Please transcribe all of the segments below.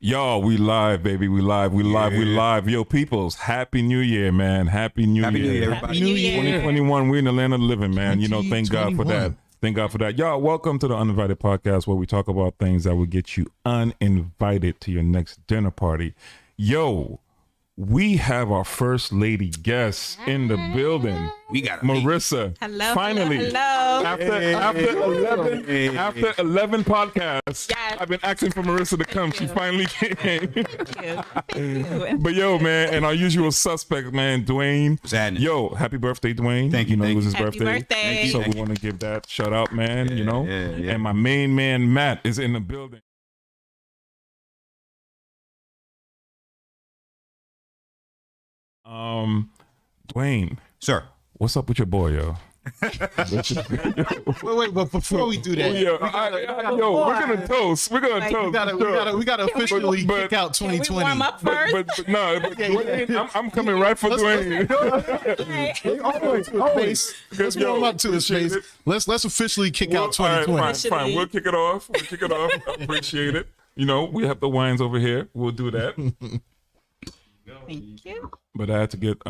Yo, we live, baby. We live. Yo, peoples, Happy New Year, man. Happy New Year. Happy New Year. 2021, we're in the land of the living, man. You know, thank God for that. Thank God for that. Y'all, welcome to the Uninvited podcast where we talk about things that will get you uninvited to your next dinner party. Yo, we have our first lady guest in the building. We got Marisa. Hello. Finally. Hello. After 11 podcasts, Yes. I've been asking for Marisa to come. She finally came. Thank you. But yo, man, and our usual suspect, man, Dwayne. What's happening? Yo, happy birthday, Dwayne. Thank you, You know, it thank was his Happy birthday. birthday. So Thank we want to give that shout out, man, you know. yeah. And my main man, Matt, is in the building. Dwayne, Sir. what's up with your boy, yo? Wait, but before we do that, We're gonna toast. We're gonna toast. we gotta officially kick out Can we 2020. warm up first? But Dwayne, I'm coming right for Dwayne. Face. Let's warm up to his face. Let's officially kick out 2020. All right, fine. We'll kick it off. I appreciate it. You know, we have the wines over here. We'll do that. Thank you. But I had to get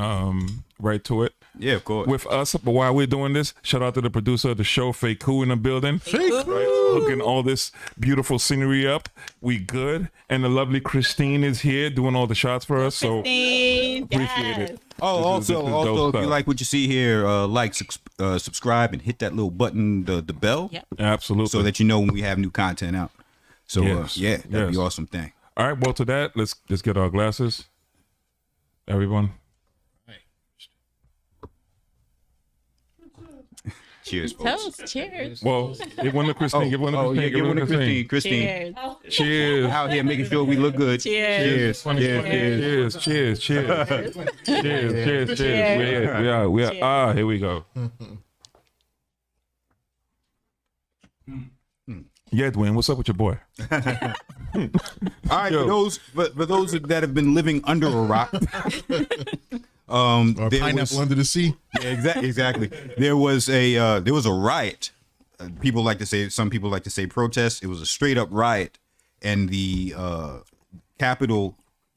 right to it. Yeah, of course. With us, but while we're doing this, shout out to the producer of the show, Fake Who, in the building. Fake Right, hooking all this beautiful scenery up. We good. And the lovely Christine is here doing all the shots for us. So Christine. appreciate it. Oh, This is also, dope if you stuff. like what you see here, subscribe, and hit that little button, the bell, Yep. Absolutely. so that you know when we have new content out. So, Yes, that'd yes. be awesome thing. All right, well, to that, let's get our glasses. Everyone. Cheers, folks. Toast. Cheers. Well, give one to Christine. Give one to Christine. yeah, give one to Christine. Christine, Cheers. Cheers. out here making sure we look good. Cheers. Cheers. Cheers. We are. Here we go. Yeah, Dwayne, what's up with your boy? All right, Yo. for those that have been living under a rock, Or there pineapple was, under the sea. yeah, exactly. There was a riot. Some people like to say protest. It was a straight up riot, and the Capitol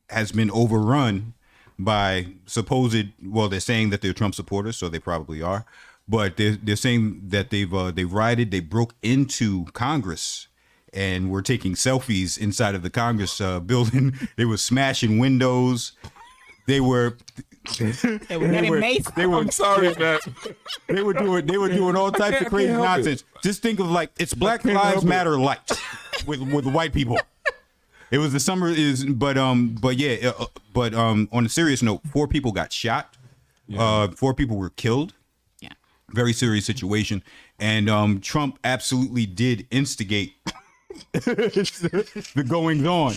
has been overrun by supposed. Well, they're saying that they're Trump supporters, so they probably are. But they're saying that they've rioted. They broke into Congress and were taking selfies inside of the Congress building. They were smashing windows. They were. They were getting maced. I'm sorry, Matt. They were doing all types of crazy help it. nonsense. Just think of like it's Black can't help Lives it. Matter light with white people. It was the summer but on a serious note, 4 people got shot. 4 people were killed. Yeah. Very serious situation, and Trump absolutely did instigate the goings on.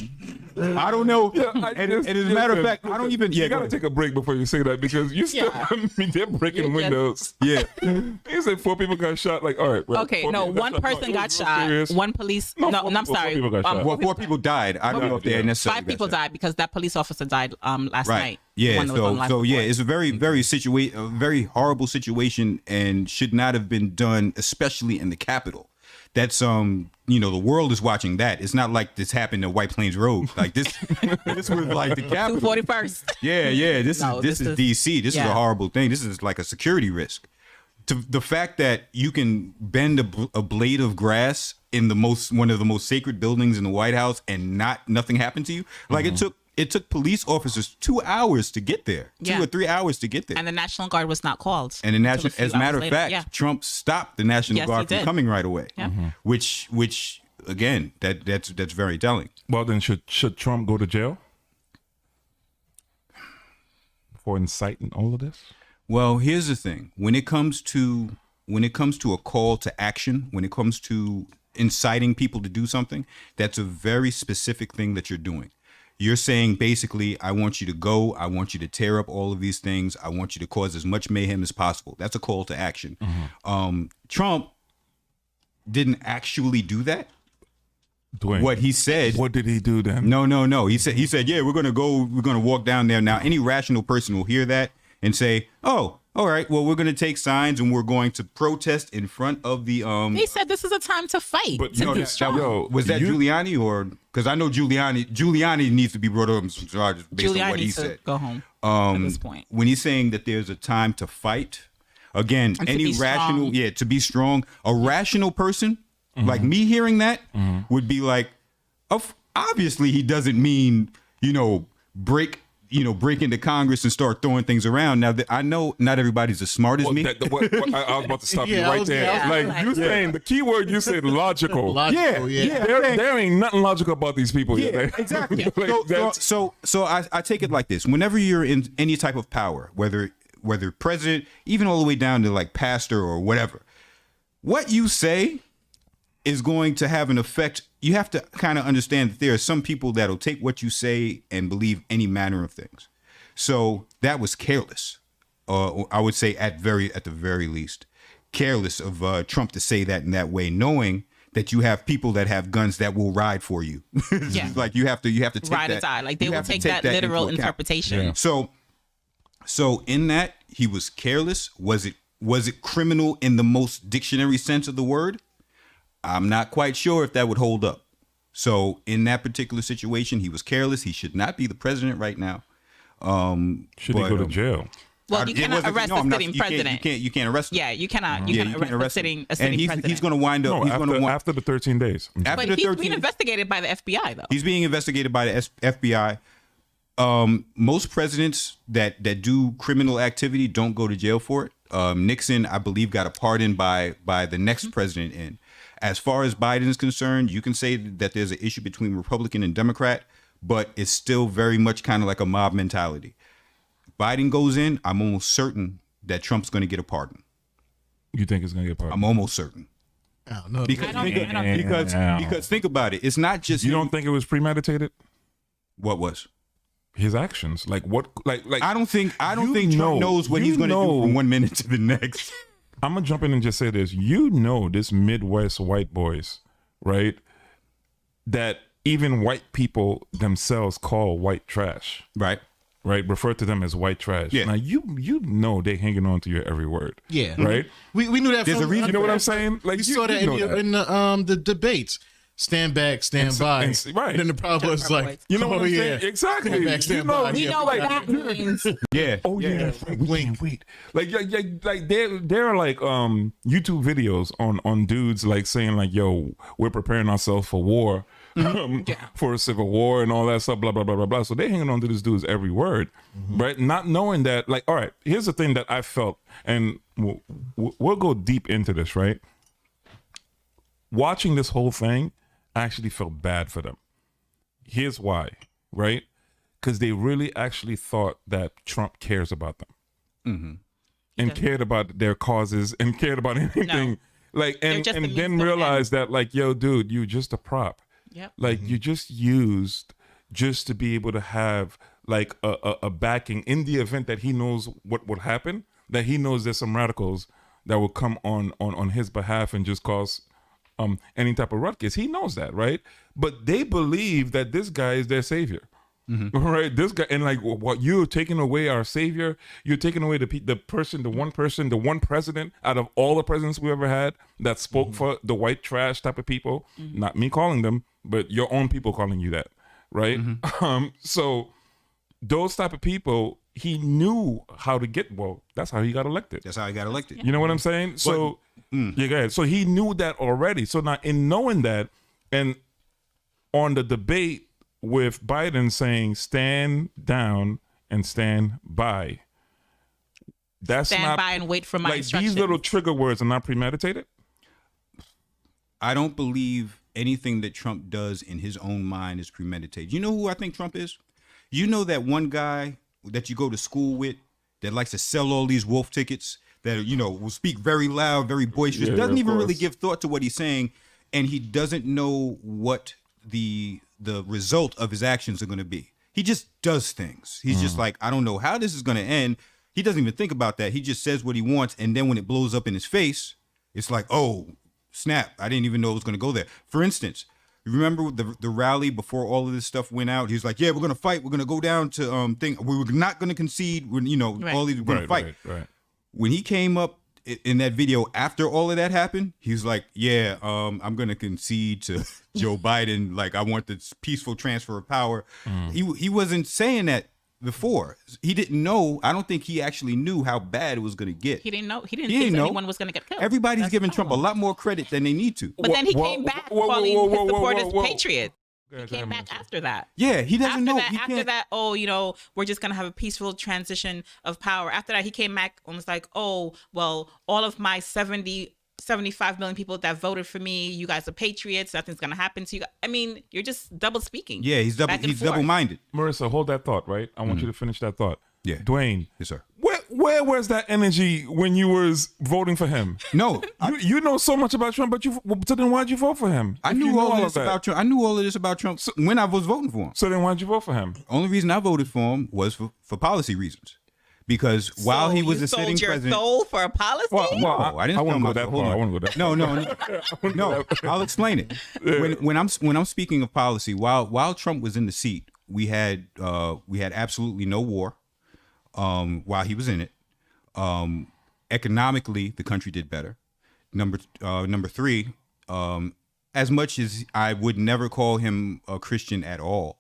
I don't know. And as a matter of fact, I don't even. Yeah, You gotta take a break before you say that because you still. I mean, they're breaking windows. Yeah. You said 4 people got shot. Like, all right. Well, Okay, 4 no, people one got person shot. got It was shot. serious. One police. No, No, four I'm people- sorry. 4 people got shot. Well, 4 people died. I don't know if they necessarily 5 people got shot. died because that police officer died last Right. night. Yeah. One that was on life So yeah, support. it's a very horrible situation, and should not have been done, especially in the Capitol. That's the world is watching that. It's not like this happened at White Plains Road. Like this was like the Capitol. 241st. Yeah. This is DC. This is a yeah. horrible thing. This is like a security risk. To the fact that you can bend a blade of grass in one of the most sacred buildings in the White House and nothing happened to you. Like it took police officers 2 hours to get there, 2 or 3 hours to get there. And the National Guard was not called. And until a few as a matter hours of later. fact, Yeah. Trump stopped the National Yes, Guard he from did. coming right away. Yeah. Which again, that's very telling. Well, then should Trump go to jail for inciting all of this? Well, here's the thing: when it comes to a call to action, when it comes to inciting people to do something, that's a very specific thing that you're doing. You're saying basically, I want you to go, I want you to tear up all of these things, I want you to cause as much mayhem as possible. That's a call to action. Trump didn't actually do that. Dwayne, What he said. What did he do then? No. He said, yeah, we're gonna walk down there. Now, any rational person will hear that and say, oh, all right, well, we're going to take signs and we're going to protest in front of the They said this is a time to fight. But to be strong. was that Giuliani, or because I know Giuliani needs to be brought up on some charges based on what he needs to said. go home at this point. When he's saying that there's a time to fight, again, And to any be rational, strong. to be strong, a rational person like me hearing that would be like, obviously he doesn't mean, break into Congress and start throwing things around. Now, I know not everybody's as smart as me. I was about to stop you Yeah, right there. yeah, Like you saying the key word you said logical. Logical, There ain't nothing logical about these people. Yeah, exactly. So I take it like this. Whenever you're in any type of power, whether president, even all the way down to like pastor or whatever, what you say is going to have an effect. You have to kind of understand that there are some people that'll take what you say and believe any manner of things. So that was careless. I would say at the very least, careless of Trump to say that in that way, knowing that you have people that have guns that will ride for you. Yeah. Like you have to take Ride or that. die. Like they you will have to take that into literal account. interpretation. Yeah. So in that he was careless. Was it criminal in the most dictionary sense of the word? I'm not quite sure if that would hold up. So in that particular situation, he was careless. He should not be the president right now. Should he go to jail? Well, you cannot arrest a sitting president. You can't arrest him. Yeah, you cannot. You cannot arrest a sitting president. He's going to wind up. After the 13 days. After But the he's 13 being investigated by the FBI, though. He's being investigated by the FBI. Most presidents that do criminal activity don't go to jail for it. Nixon, I believe, got a pardon by the next president in. As far as Biden is concerned, you can say that there's an issue between Republican and Democrat, but it's still very much kind of like a mob mentality. Biden goes in, I'm almost certain that Trump's going to get a pardon. You think it's going to get a pardon? I'm almost certain. I don't know. Because think about it. It's not just You don't think it was premeditated? what was. His actions, like what, like I don't think Trump know- knows what you he's going to do know- from 1 minute to the next. I'm gonna jump in and just say this. This Midwest white boys, right? That even white people themselves call white trash, Right. right? Refer to them as white trash. Yeah. Now you know they hanging on to your every word. Yeah. Right. We knew that. There's from, a reason. You know what I'm saying? Like We saw that in the debates. Stand back, stand by. right. And then the problem was like, You know what I'm saying? Exactly. Stand back, stand by. We know what that means. Yeah. Oh yeah, we can't wait. Like there are like YouTube videos on dudes like saying like, yo, we're preparing ourselves for war, for a civil war and all that stuff, blah blah blah blah blah. So they're hanging on to this dude's every word, right? Not knowing that, like, all right, here's the thing that I felt, and we'll go deep into this, right? Watching this whole thing, I actually felt bad for them. Here's why, right? Because they really actually thought that Trump cares about them and cared about their causes and cared about anything. Like, and just a means then to realized that, like, yo, dude, you just a prop. Yep. Like, you just used just to be able to have like a backing in the event that he knows what would happen, that he knows there's some radicals that will come on his behalf and just cause any type of ruckus. He knows that, right? But they believe that this guy is their savior, right? This guy, and like, what, you're taking away our savior? You're taking away the one president out of all the presidents we ever had that spoke for the white trash type of people. Not me calling them, but your own people calling you that, right? So those type of people, he knew how to get. Well, that's how he got elected. That's how he got elected. You know what I'm saying? So yeah, go ahead. So he knew that already. So now in knowing that, and on the debate with Biden saying stand down and stand by, that's Stand not by and wait for my like instructions. these little trigger words are not premeditated. I don't believe anything that Trump does in his own mind is premeditated. You know who I think Trump is? You know that one guy that you go to school with that likes to sell all these wolf tickets that, you know, will speak very loud, very boisterous, Yeah, doesn't of even really course. give thought to what he's saying, and he doesn't know what the result of his actions are going to be. He just does things. He's just like, I don't know how this is going to end. He doesn't even think about that. He just says what he wants, and then when it blows up in his face, it's like, oh, snap, I didn't even know it was going to go there. For instance, you remember the rally before all of this stuff went out? He was like, yeah, we're going to fight. We're going to go down to we were not going to concede. We're, you know, Right. all these, we're going to fight. Right. when he came up in that video after all of that happened, he was like, yeah, I'm going to concede to Joe Biden. Like, I want this peaceful transfer of power. He wasn't saying that before. He didn't know. I don't think he actually knew how bad it was going to get. He didn't know. He didn't think anyone was going to get killed. Everybody's giving Trump a lot more credit than they need to. But then he came back calling his supporters patriots. He came back after that. Yeah, he doesn't know. After that, we're just going to have a peaceful transition of power. After that, he came back and was like, oh, well, all of my 75 million people that voted for me, you guys are patriots. Nothing's going to happen to you. I mean, you're just double speaking. Yeah, he's double-minded. Marisa, hold that thought, right? I want you to finish that thought. Yeah. Dwayne. Yes, sir. Where was that energy when you was voting for him? No. You know so much about Trump, so then why'd you vote for him? I knew all of this about Trump. I knew all of this about Trump when I was voting for him. So then why'd you vote for him? Only reason I voted for him was for policy reasons. Because while he was a sitting president, soul for a policy? Well, I didn't go that far. I want to go that far. No. I'll explain it. When I'm speaking of policy, while Trump was in the seat, we had absolutely no war. While he was in it, economically the country did better. Number three, as much as I would never call him a Christian at all,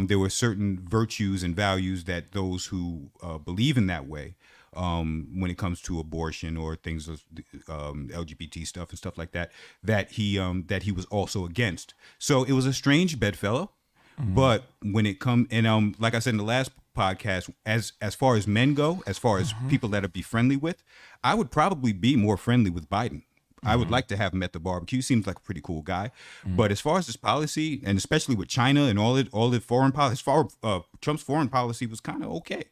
there were certain virtues and values that those who believe in that way, when it comes to abortion or things of LGBT stuff and stuff like that, that he was also against. So it was a strange bedfellow. But when it comes, and like I said in the last podcast, as far as men go, as far as people that I'd be friendly with, I would probably be more friendly with Biden. I would like to have him at the barbecue. Seems like a pretty cool guy. But as far as his policy, and especially with China and all the foreign policy, Trump's foreign policy was kind of okay.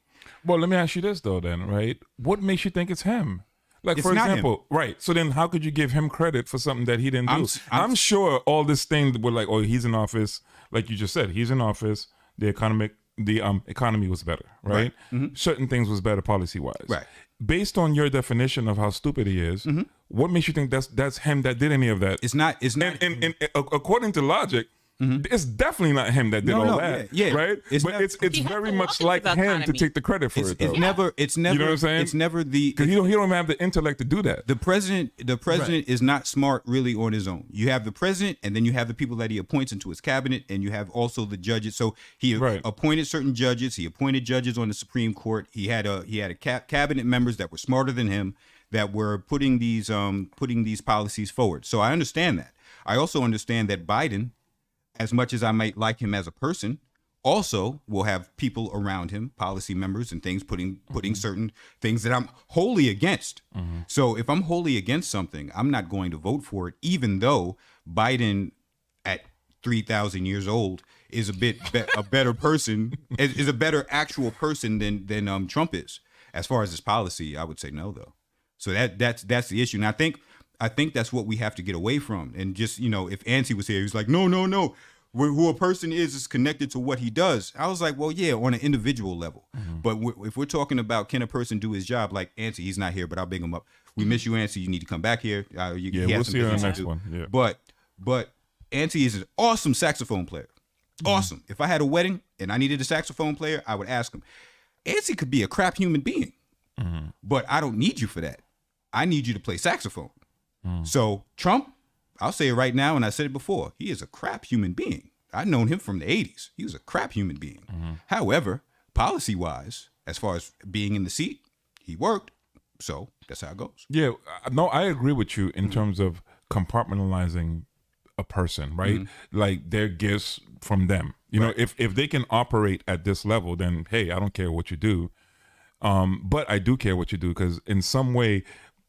Well, let me ask you this though, then, right? What makes you think it's him? Like, it's for example, right? So then, how could you give him credit for something that he didn't do? I'm sure all this thing were like, oh, he's in office, like you just said, he's in office. The economy was better, right? Certain things was better policy wise, right? Based on your definition of how stupid he is, what makes you think that's him that did any of that? It's not. And according to logic, it's definitely not him that did all that, right? It's very much like him to take the credit for it. Though. It's never. You know what I'm saying? It's never because he don't even have the intellect to do that. The president is not smart really on his own. You have the president, and then you have the people that he appoints into his cabinet, and you have also the judges. So he appointed certain judges. He appointed judges on the Supreme Court. He had cabinet members that were smarter than him that were putting these policies forward. So I understand that. I also understand that Biden, as much as I might like him as a person, also will have people around him, policy members and things, putting certain things that I'm wholly against. So if I'm wholly against something, I'm not going to vote for it, even though Biden at 3,000 years old is a better person, is a better actual person than Trump is. As far as his policy, I would say no, though. So that's the issue. And I think that's what we have to get away from. And just, if Ansi was here, he was like, no. Who a person is connected to what he does. I was like, well, yeah, on an individual level. But if we're talking about can a person do his job, like Ansi, he's not here, but I'll bring him up. We miss you, Ansi. You need to come back here. We'll see you on the next one. Yeah. But Ansi is an awesome saxophone player. Awesome. If I had a wedding and I needed a saxophone player, I would ask him. Ansi could be a crap human being, but I don't need you for that. I need you to play saxophone. So Trump, I'll say it right now, and I said it before, he is a crap human being. I've known him from the 80s. He was a crap human being. However, policy-wise, as far as being in the seat, he worked. So that's how it goes. Yeah, no, I agree with you in terms of compartmentalizing a person, right? Like their gifts from them. You know, if they can operate at this level, then hey, I don't care what you do. But I do care what you do, because in some way,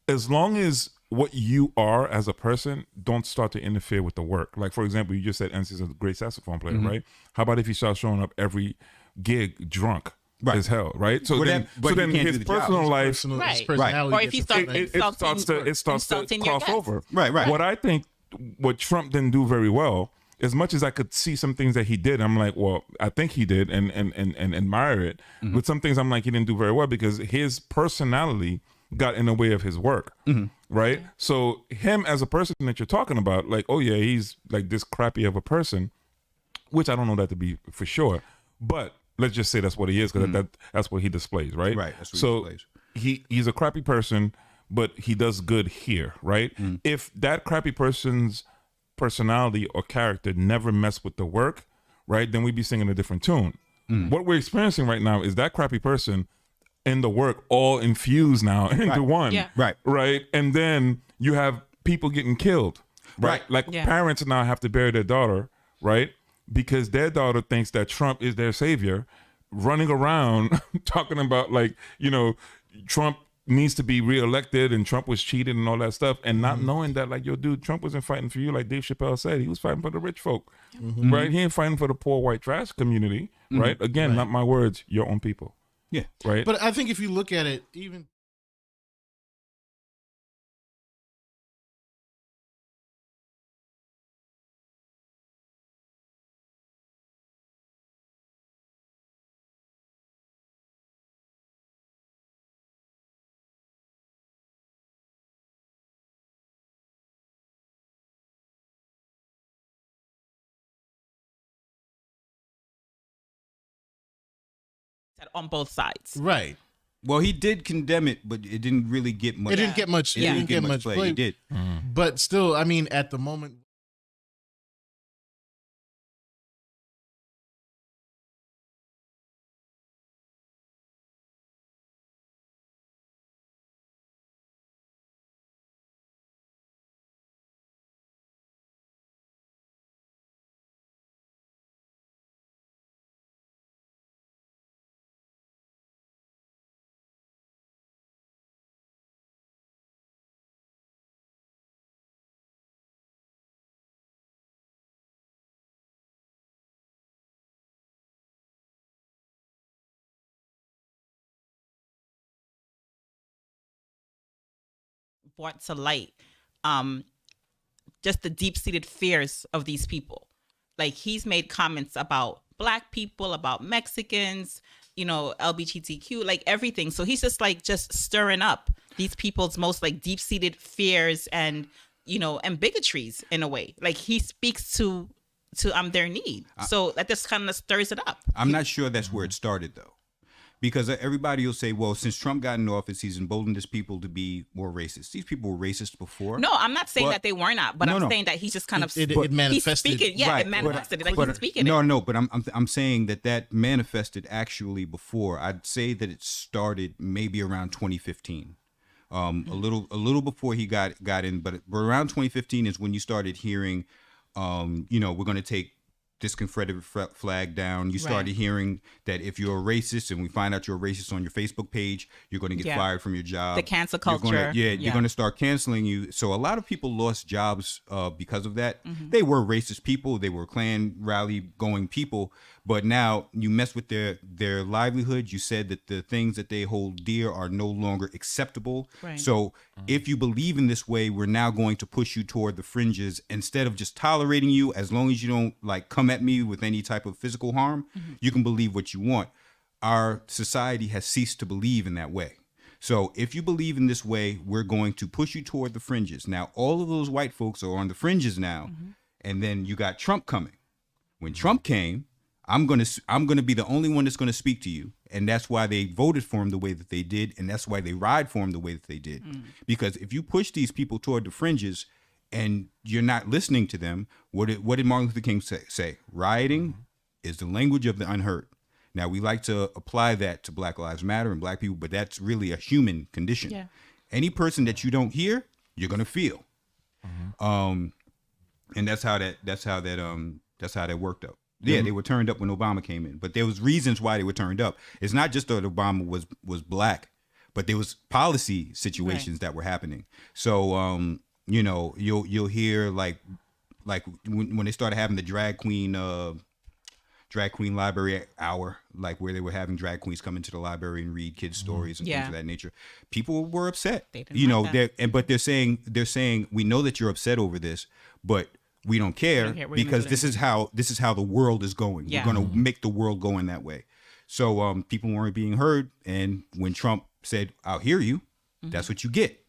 as long as what you are as a person don't start to interfere with the work. Like, for example, you just said NC's a great saxophone player, right? How about if he starts showing up every gig drunk as hell, right? So then his personal life, or if he starts it starts to cross over. Right. What I think, what Trump didn't do very well, as much as I could see some things that he did, I'm like, well, I think he did and admire it. But some things I'm like, he didn't do very well because his personality got in the way of his work, right? So him as a person that you're talking about, like, oh yeah, he's like this crappy of a person, which I don't know that to be for sure, but let's just say that's what he is, because that's what he displays, right? Right. That's what he displays. he's a crappy person, but he does good here, right? If that crappy person's personality or character never messed with the work, right, then we'd be singing a different tune. What we're experiencing right now is that crappy person and the work all infused now into one. Yeah. Right. And then you have people getting killed. Right. Like parents now have to bury their daughter, right? Because their daughter thinks that Trump is their savior, running around talking about like, Trump needs to be reelected and Trump was cheated and all that stuff, and not knowing that, like, yo, dude, Trump wasn't fighting for you. Like Dave Chappelle said, he was fighting for the rich folk, right? He ain't fighting for the poor white trash community, right? Again, not my words, your own people. Yeah. Right. But I think if you look at it, even on both sides. right. Well, he did condemn it, but it didn't really get much. It didn't get much. It didn't get much play. He did. But still, I mean, at the moment. Brought to light just the deep-seated fears of these people. Like, he's made comments about Black people, about Mexicans, LGBTQ, like everything. So he's just stirring up these people's most like deep-seated fears and and bigotries in a way. Like, he speaks to their need. So that just kind of stirs it up. I'm not sure that's where it started, though. Because everybody will say, well, since Trump got in office, he's emboldened his people to be more racist. These people were racist before. No, I'm not saying that they were not, but I'm saying that he's just kind of it manifested. He's speaking, it manifested. He's speaking. No, but I'm saying that manifested actually before. I'd say that it started maybe around 2015, a little before he got in, but around 2015 is when you started hearing, we're going to take this Confederate flag down. You started hearing that if you're a racist and we find out you're a racist on your Facebook page, you're going to get fired from your job. The cancel culture. You're going to start canceling you. So a lot of people lost jobs because of that. They were racist people. They were Klan rally going people. But now you mess with their livelihood. You said that the things that they hold dear are no longer acceptable. Right. So if you believe in this way, we're now going to push you toward the fringes instead of just tolerating you. As long as you don't like come at me with any type of physical harm, you can believe what you want. Our society has ceased to believe in that way. So if you believe in this way, we're going to push you toward the fringes. Now, all of those white folks are on the fringes now. And then you got Trump coming. When Trump came, I'm gonna be the only one that's gonna speak to you, and that's why they voted for him the way that they did, and that's why they ride for him the way that they did. Because if you push these people toward the fringes, and you're not listening to them, what did Martin Luther King say? Rioting is the language of the unheard. Now we like to apply that to Black Lives Matter and Black people, but that's really a human condition. Yeah. Any person that you don't hear, you're gonna feel. And that's how that worked out. Yeah, they were turned up when Obama came in, but there was reasons why they were turned up. It's not just that Obama was Black, but there was policy situations that were happening. So you'll hear like when they started having the drag queen library hour, like where they were having drag queens come into the library and read kids' stories and things of that nature. People were upset. They didn't but they're saying we know that you're upset over this, but we don't care because this is how the world is going. Yeah. We're going to make the world go in that way. So people weren't being heard, and when Trump said, "I'll hear you," that's what you get.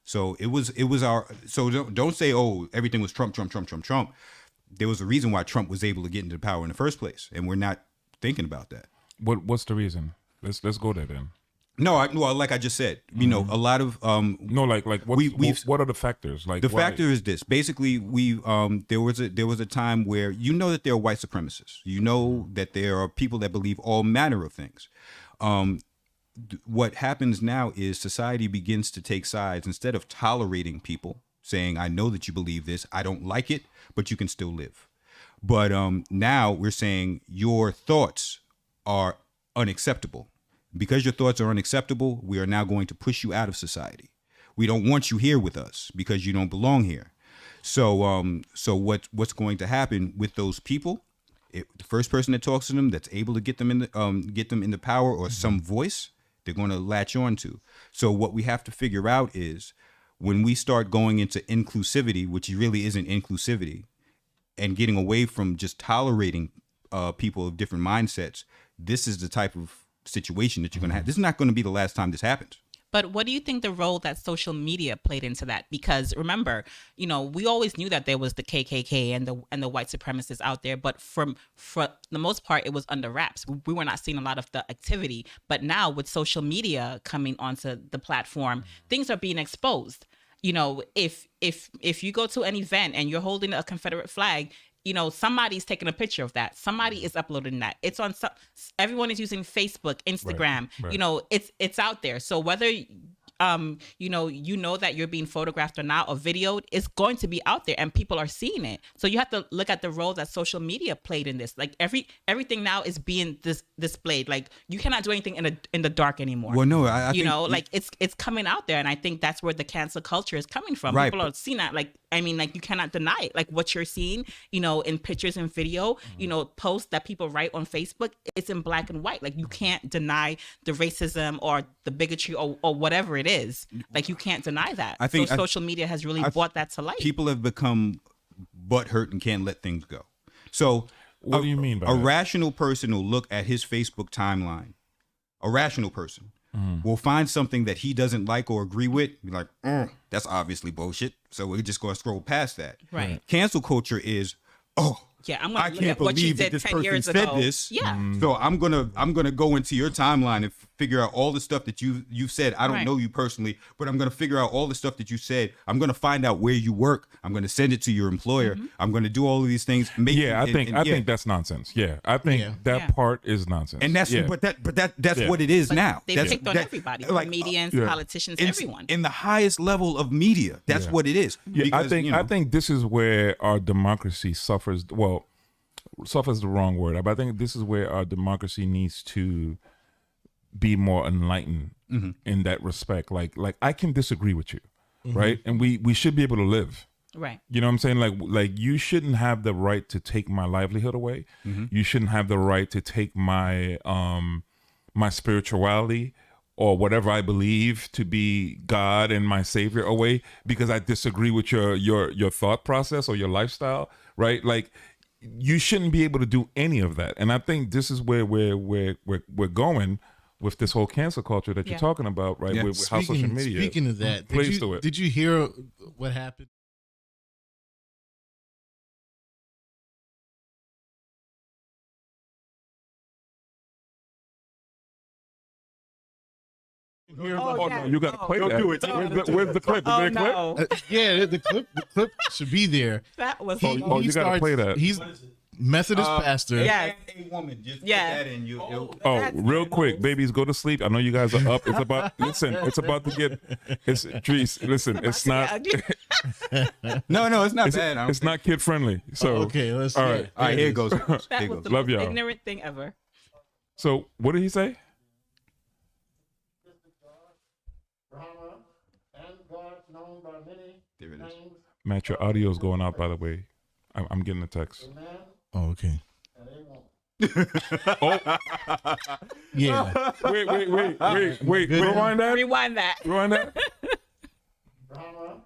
So it was our. So don't say, "Oh, everything was Trump." There was a reason why Trump was able to get into power in the first place, and we're not thinking about that. What's the reason? Let's go there then. No, well, like I just said, you know, a lot of No, like what are the factors? Like the why- factor is this. Basically, there was a time where you know that there are white supremacists. You know that there are people that believe all manner of things. What happens now is society begins to take sides instead of tolerating people saying, "I know that you believe this. I don't like it, but you can still live." But now we're saying your thoughts are unacceptable. Because your thoughts are unacceptable, we are now going to push you out of society. We don't want you here with us because you don't belong here. So, what's going to happen with those people? The first person that talks to them, that's able to get them into power or some voice, they're going to latch on to. So, what we have to figure out is when we start going into inclusivity, which really isn't inclusivity, and getting away from just tolerating people of different mindsets, this is the type of situation that you're going to have. This is not going to be the last time this happens. But what do you think the role that social media played into that? Because remember, you know, we always knew that there was the KKK and the white supremacists out there, but for the most part, it was under wraps. We were not seeing a lot of the activity. But now with social media coming onto the platform, things are being exposed. You know, if you go to an event and you're holding a Confederate flag, you know, somebody's taking a picture of that. Somebody is uploading that. It's on everyone is using Facebook, Instagram. Right. You know, it's out there. So whether you know that you're being photographed or not or videoed, it's going to be out there and people are seeing it. So you have to look at the role that social media played in this. Like everything now is being displayed. Like you cannot do anything in the dark anymore. Well, no, I you think know, like it's coming out there, and I think that's where the cancel culture is coming from. Right, People are seeing that. Like, I mean, like you cannot deny it. Like what you're seeing, you know, in pictures and video, you know, posts that people write on Facebook, it's in black and white. Like you can't deny the racism or the bigotry or whatever it is. Like you can't deny that. I think social media has really brought that to light. People have become butthurt and can't let things go. So What do you mean by a that? rational person will look at his Facebook timeline. A rational person will find something that he doesn't like or agree with, be like, that's obviously bullshit. So we're just going to scroll past that. Right. Cancel culture is, Yeah, I'm I gonna look can't at what you believe that did this 10 person years said ago. this. Yeah. So I'm gonna go into your timeline and figure out all the stuff that you've said. I don't Right. know you personally, but I'm gonna figure out all the stuff that you said. I'm gonna find out where you work. I'm gonna send it to your employer. I'm gonna do all of these things. I think that's nonsense. Yeah, I think that Yeah. part is nonsense. and that's yeah. that's Yeah. what it is But now. they That's- picked on that- everybody, like, comedians, yeah. politicians, in, everyone. in the highest level of media. That's Yeah. what it is. Yeah, Because, you know, I think this is where our democracy suffers. Well, suffers the wrong word, but I think this is where our democracy needs to be more enlightened in that respect. Like I can disagree with you, right? And we should be able to live. Right. You know what I'm saying? Like you shouldn't have the right to take my livelihood away. You shouldn't have the right to take my my spirituality or whatever I believe to be God and my savior away because I disagree with your thought process or your lifestyle, right? Like you shouldn't be able to do any of that. And I think this is where we're going with this whole cancel culture that you're Yeah. talking about, right? Yeah. With how social media. Speaking of that, plays to it. did you hear what happened? Oh, no, you gotta play Don't that. do it. Where's the clip? Is there a clip? No. Yeah, the clip should be there. That was Oh, you gotta play that. He's Methodist pastor. Yeah. a woman just Yeah. put that in you. Oh, That's real quick, babies, go to sleep. I know you guys are up. It's about listen. It's about to get. It's Dries. Listen, it's not. No, it's not bad. I don't It's think- not kid friendly. So Okay, let's. all right. All right, here it goes. That Here was it the goes. Love most y'all. ignorant thing ever. So what did he say? Brahma and God known by many There it is. names, Matt, your audio is going out. By the way, I'm getting a text. a man Oh, okay. and a woman. Yeah. Wait. Rewind that. Rewind that. Rewind that. Brahma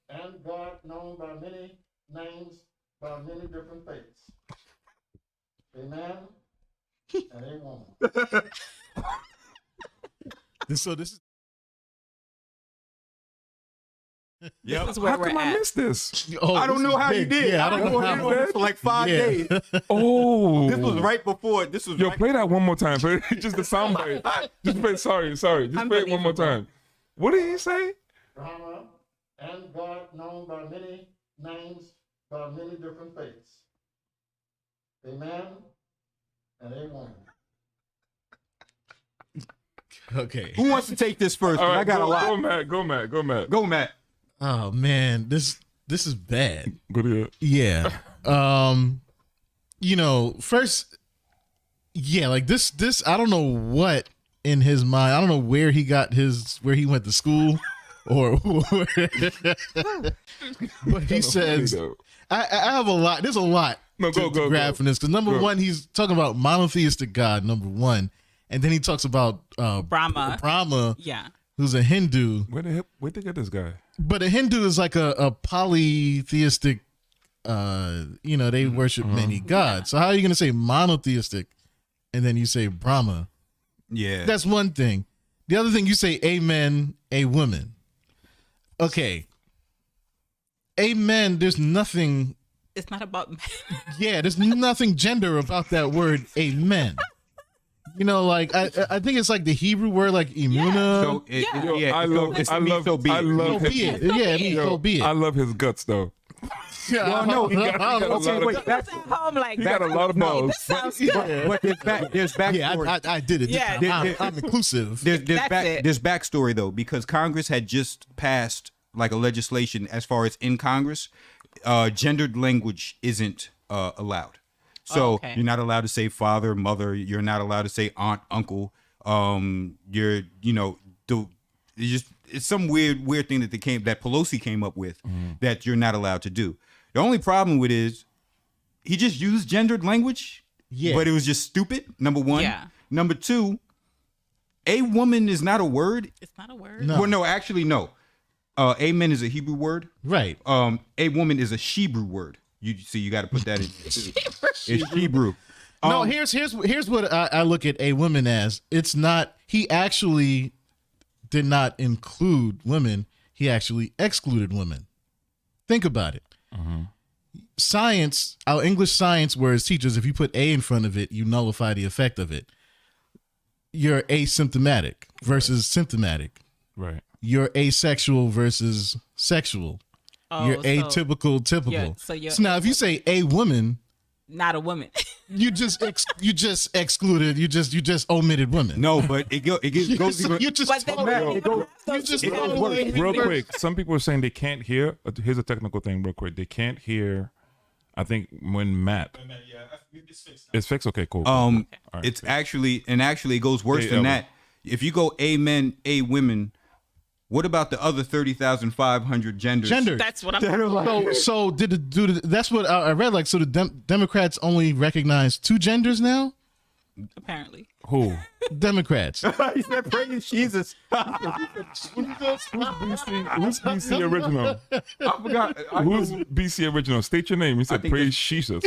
and God known by many names, by many different faiths. A man and a woman. So this is Yep. This is where How we're come I at. missed this? Oh, I don't this know is how you big. did. Yeah, I don't know how you did for like 5 Yeah. days. Oh, This was right before. This was Yo, right play that one more time. Play just the sound bite. Just play. Sorry. Just play it one more Unbelievable. time. What did he say? Brahma and God known by many names, by many different faiths. Amen and amen. Okay. Who wants to take this first? All 'Cause right, I got a lot. Go, Matt. Go, Matt. Oh man, this is bad. Go to it. Yeah. First, yeah, like this I don't know what in his mind. I don't know where he went to school or but he says I have a lot. There's a lot No, to grab from this because number one, he's talking about monotheistic God, number one, and then he talks about Brahma, Yeah. who's a Hindu. Where'd they get this guy? But a Hindu is like a polytheistic, they worship many gods. So how are you going to say monotheistic and then you say Brahma? Yeah. That's one thing. The other thing, you say amen, a woman. Okay. Amen, there's nothing, It's not about there's nothing gender about that word amen. Like I think it's like the Hebrew word like imuna. So it, Yeah. Yo, yeah, I it love goes- it means so be it. I love So be it. Yeah, it means so be it. I love his guts though. Well, no, he got a lot okay, of- wait, He was at home like He got a lot of No, balls. Sounds good. but there's backstory. Yeah, I did it. Yeah. I'm inclusive. There's backstory though, because Congress had just passed like a legislation as far as in Congress, gendered language isn't allowed. So okay. you're not allowed to say father, mother. You're not allowed to say aunt, uncle. It's some weird thing that Pelosi came up with that you're not allowed to do. The only problem with it is he just used gendered language. Yeah. But it was just stupid. Number one. Yeah. Number two, a woman is not a word. It's not a word. No. Well, no, actually, no. Amen is a Hebrew word. Right. A woman is a Hebrew word. You got to put that in. It's Hebrew. No, here's what I look at a woman as. It's not. He actually did not include women. He actually excluded women. Think about it. Science, our English science words teachers, if you put a in front of it, you nullify the effect of it. You're asymptomatic versus symptomatic. Right. You're asexual versus sexual. Oh, You're atypical, typical. Yeah, so you're now, if you say a woman, not a woman. you just excluded. You just omitted women. No, but it goes even. You just But then totally- you don't have you just it goes totally- Real quick, some people are saying they can't hear. Here's a technical thing, real quick. They can't hear. I think when Matt. It's fixed. Okay, cool. All right. It's actually it goes worse Hey, than Elvis. that. If you go amen, a women, what about the other 30,500 genders? Gender. That's what I'm So that's what I read. Like, so the Democrats only recognize two genders now. apparently. Who? Democrats. He said, praise Jesus. Who's BC original? I forgot. Who's BC original? State your name. He said, think "Praise Jesus."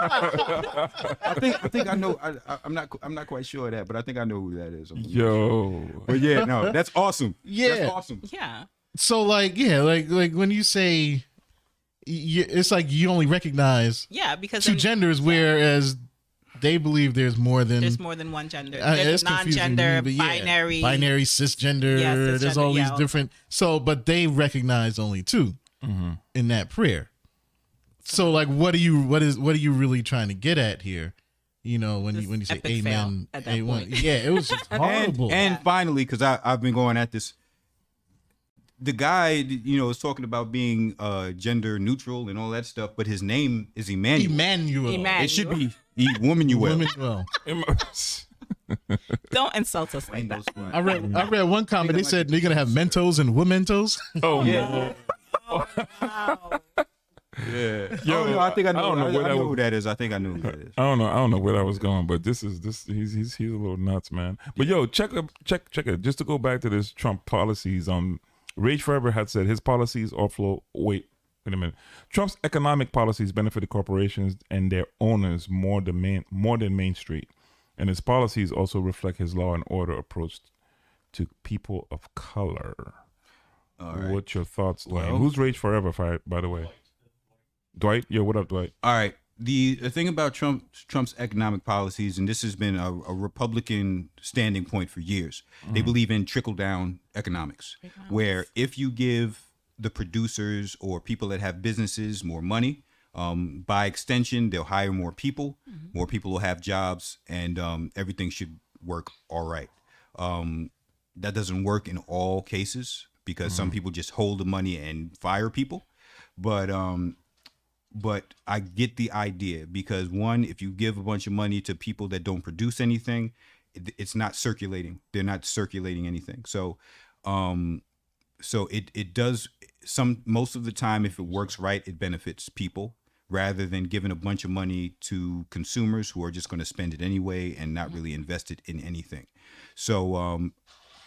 I think I know. I'm not quite sure of that, but I think I know who that is. Yo, But yeah, no, that's awesome. Yeah. That's awesome. Yeah. So like when you say, it's like you only recognize Yeah, because two then genders, whereas they believe there's more than. there's more than one gender. It's There's confusing to me, non-gender, but yeah. binary, cisgender. Yeah, There's cisgender, all these yeah. different. So, but they recognize only two in that prayer. So, like, what are you really trying to get at here? You know, when you say epic fail amen, at that amen. point. Yeah, it was just horrible. And finally, because I've been going at this, the guy, is talking about being gender neutral and all that stuff, but his name is Emmanuel. Emmanuel. It should be Womanuel. Emmanuel. Don't insult us like that. I read one comment. They said they're gonna have Mentos and Womentos. oh Yeah. Wow. Yeah. Yo, No, I think I know. don't know where I that know was- who that is. I think I know who that is. I don't know where that was going, but this. He's a little nuts, man. But yo, check it. Just to go back to this Trump policies. Rage Forever had said his policies offload. Wait a minute. Trump's economic policies benefited corporations and their owners more than Main Street, and his policies also reflect his law and order approach to people of color. All right. What's your thoughts, Dwayne? Well- Who's Rage Forever, by the way? Dwight? Yo, what up, Dwight? All right. The thing about Trump's economic policies, and this has been a Republican standing point for years, they believe in trickle-down economics, where if you give the producers or people that have businesses more money, by extension, they'll hire more people will have jobs, and everything should work all right. That doesn't work in all cases because some people just hold the money and fire people. But I get the idea because one, if you give a bunch of money to people that don't produce anything, it's not circulating. They're not circulating anything. So it does most of the time, if it works right, it benefits people rather than giving a bunch of money to consumers who are just going to spend it anyway and not really invest it in anything. So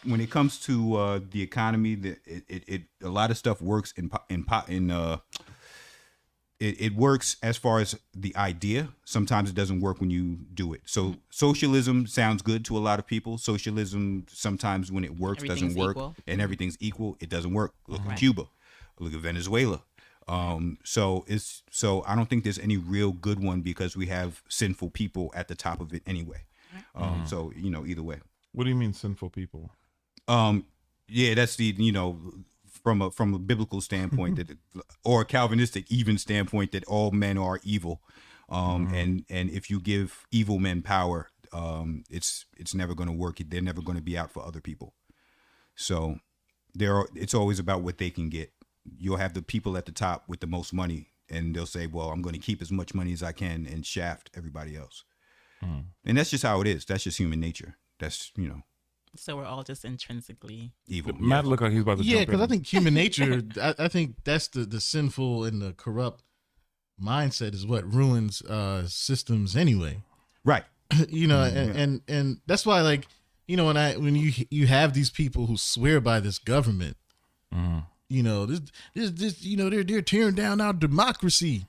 when it comes to the economy, a lot of stuff works it works as far as the idea. Sometimes it doesn't work when you do it. So socialism sounds good to a lot of people. Socialism, sometimes when it works, doesn't work. Equal. And everything's equal. It doesn't work. Look at Cuba. Look at Venezuela. So I don't think there's any real good one because we have sinful people at the top of it anyway. So, either way. What do you mean sinful people? Yeah, that's from a biblical standpoint or a Calvinistic even standpoint that all men are evil. And if you give evil men power, it's never going to work. They're never going to be out for other people. So it's always about what they can get. You'll have the people at the top with the most money and they'll say, well, I'm going to keep as much money as I can and shaft everybody else. And that's just how it is. That's just human nature. That's, So we're all just intrinsically evil. Matt look like he's about to jump in. Yeah, because I think human nature, I think that's the sinful and the corrupt mindset is what ruins systems anyway. Right. And that's why, like, when you have these people who swear by this government, they're tearing down our democracy.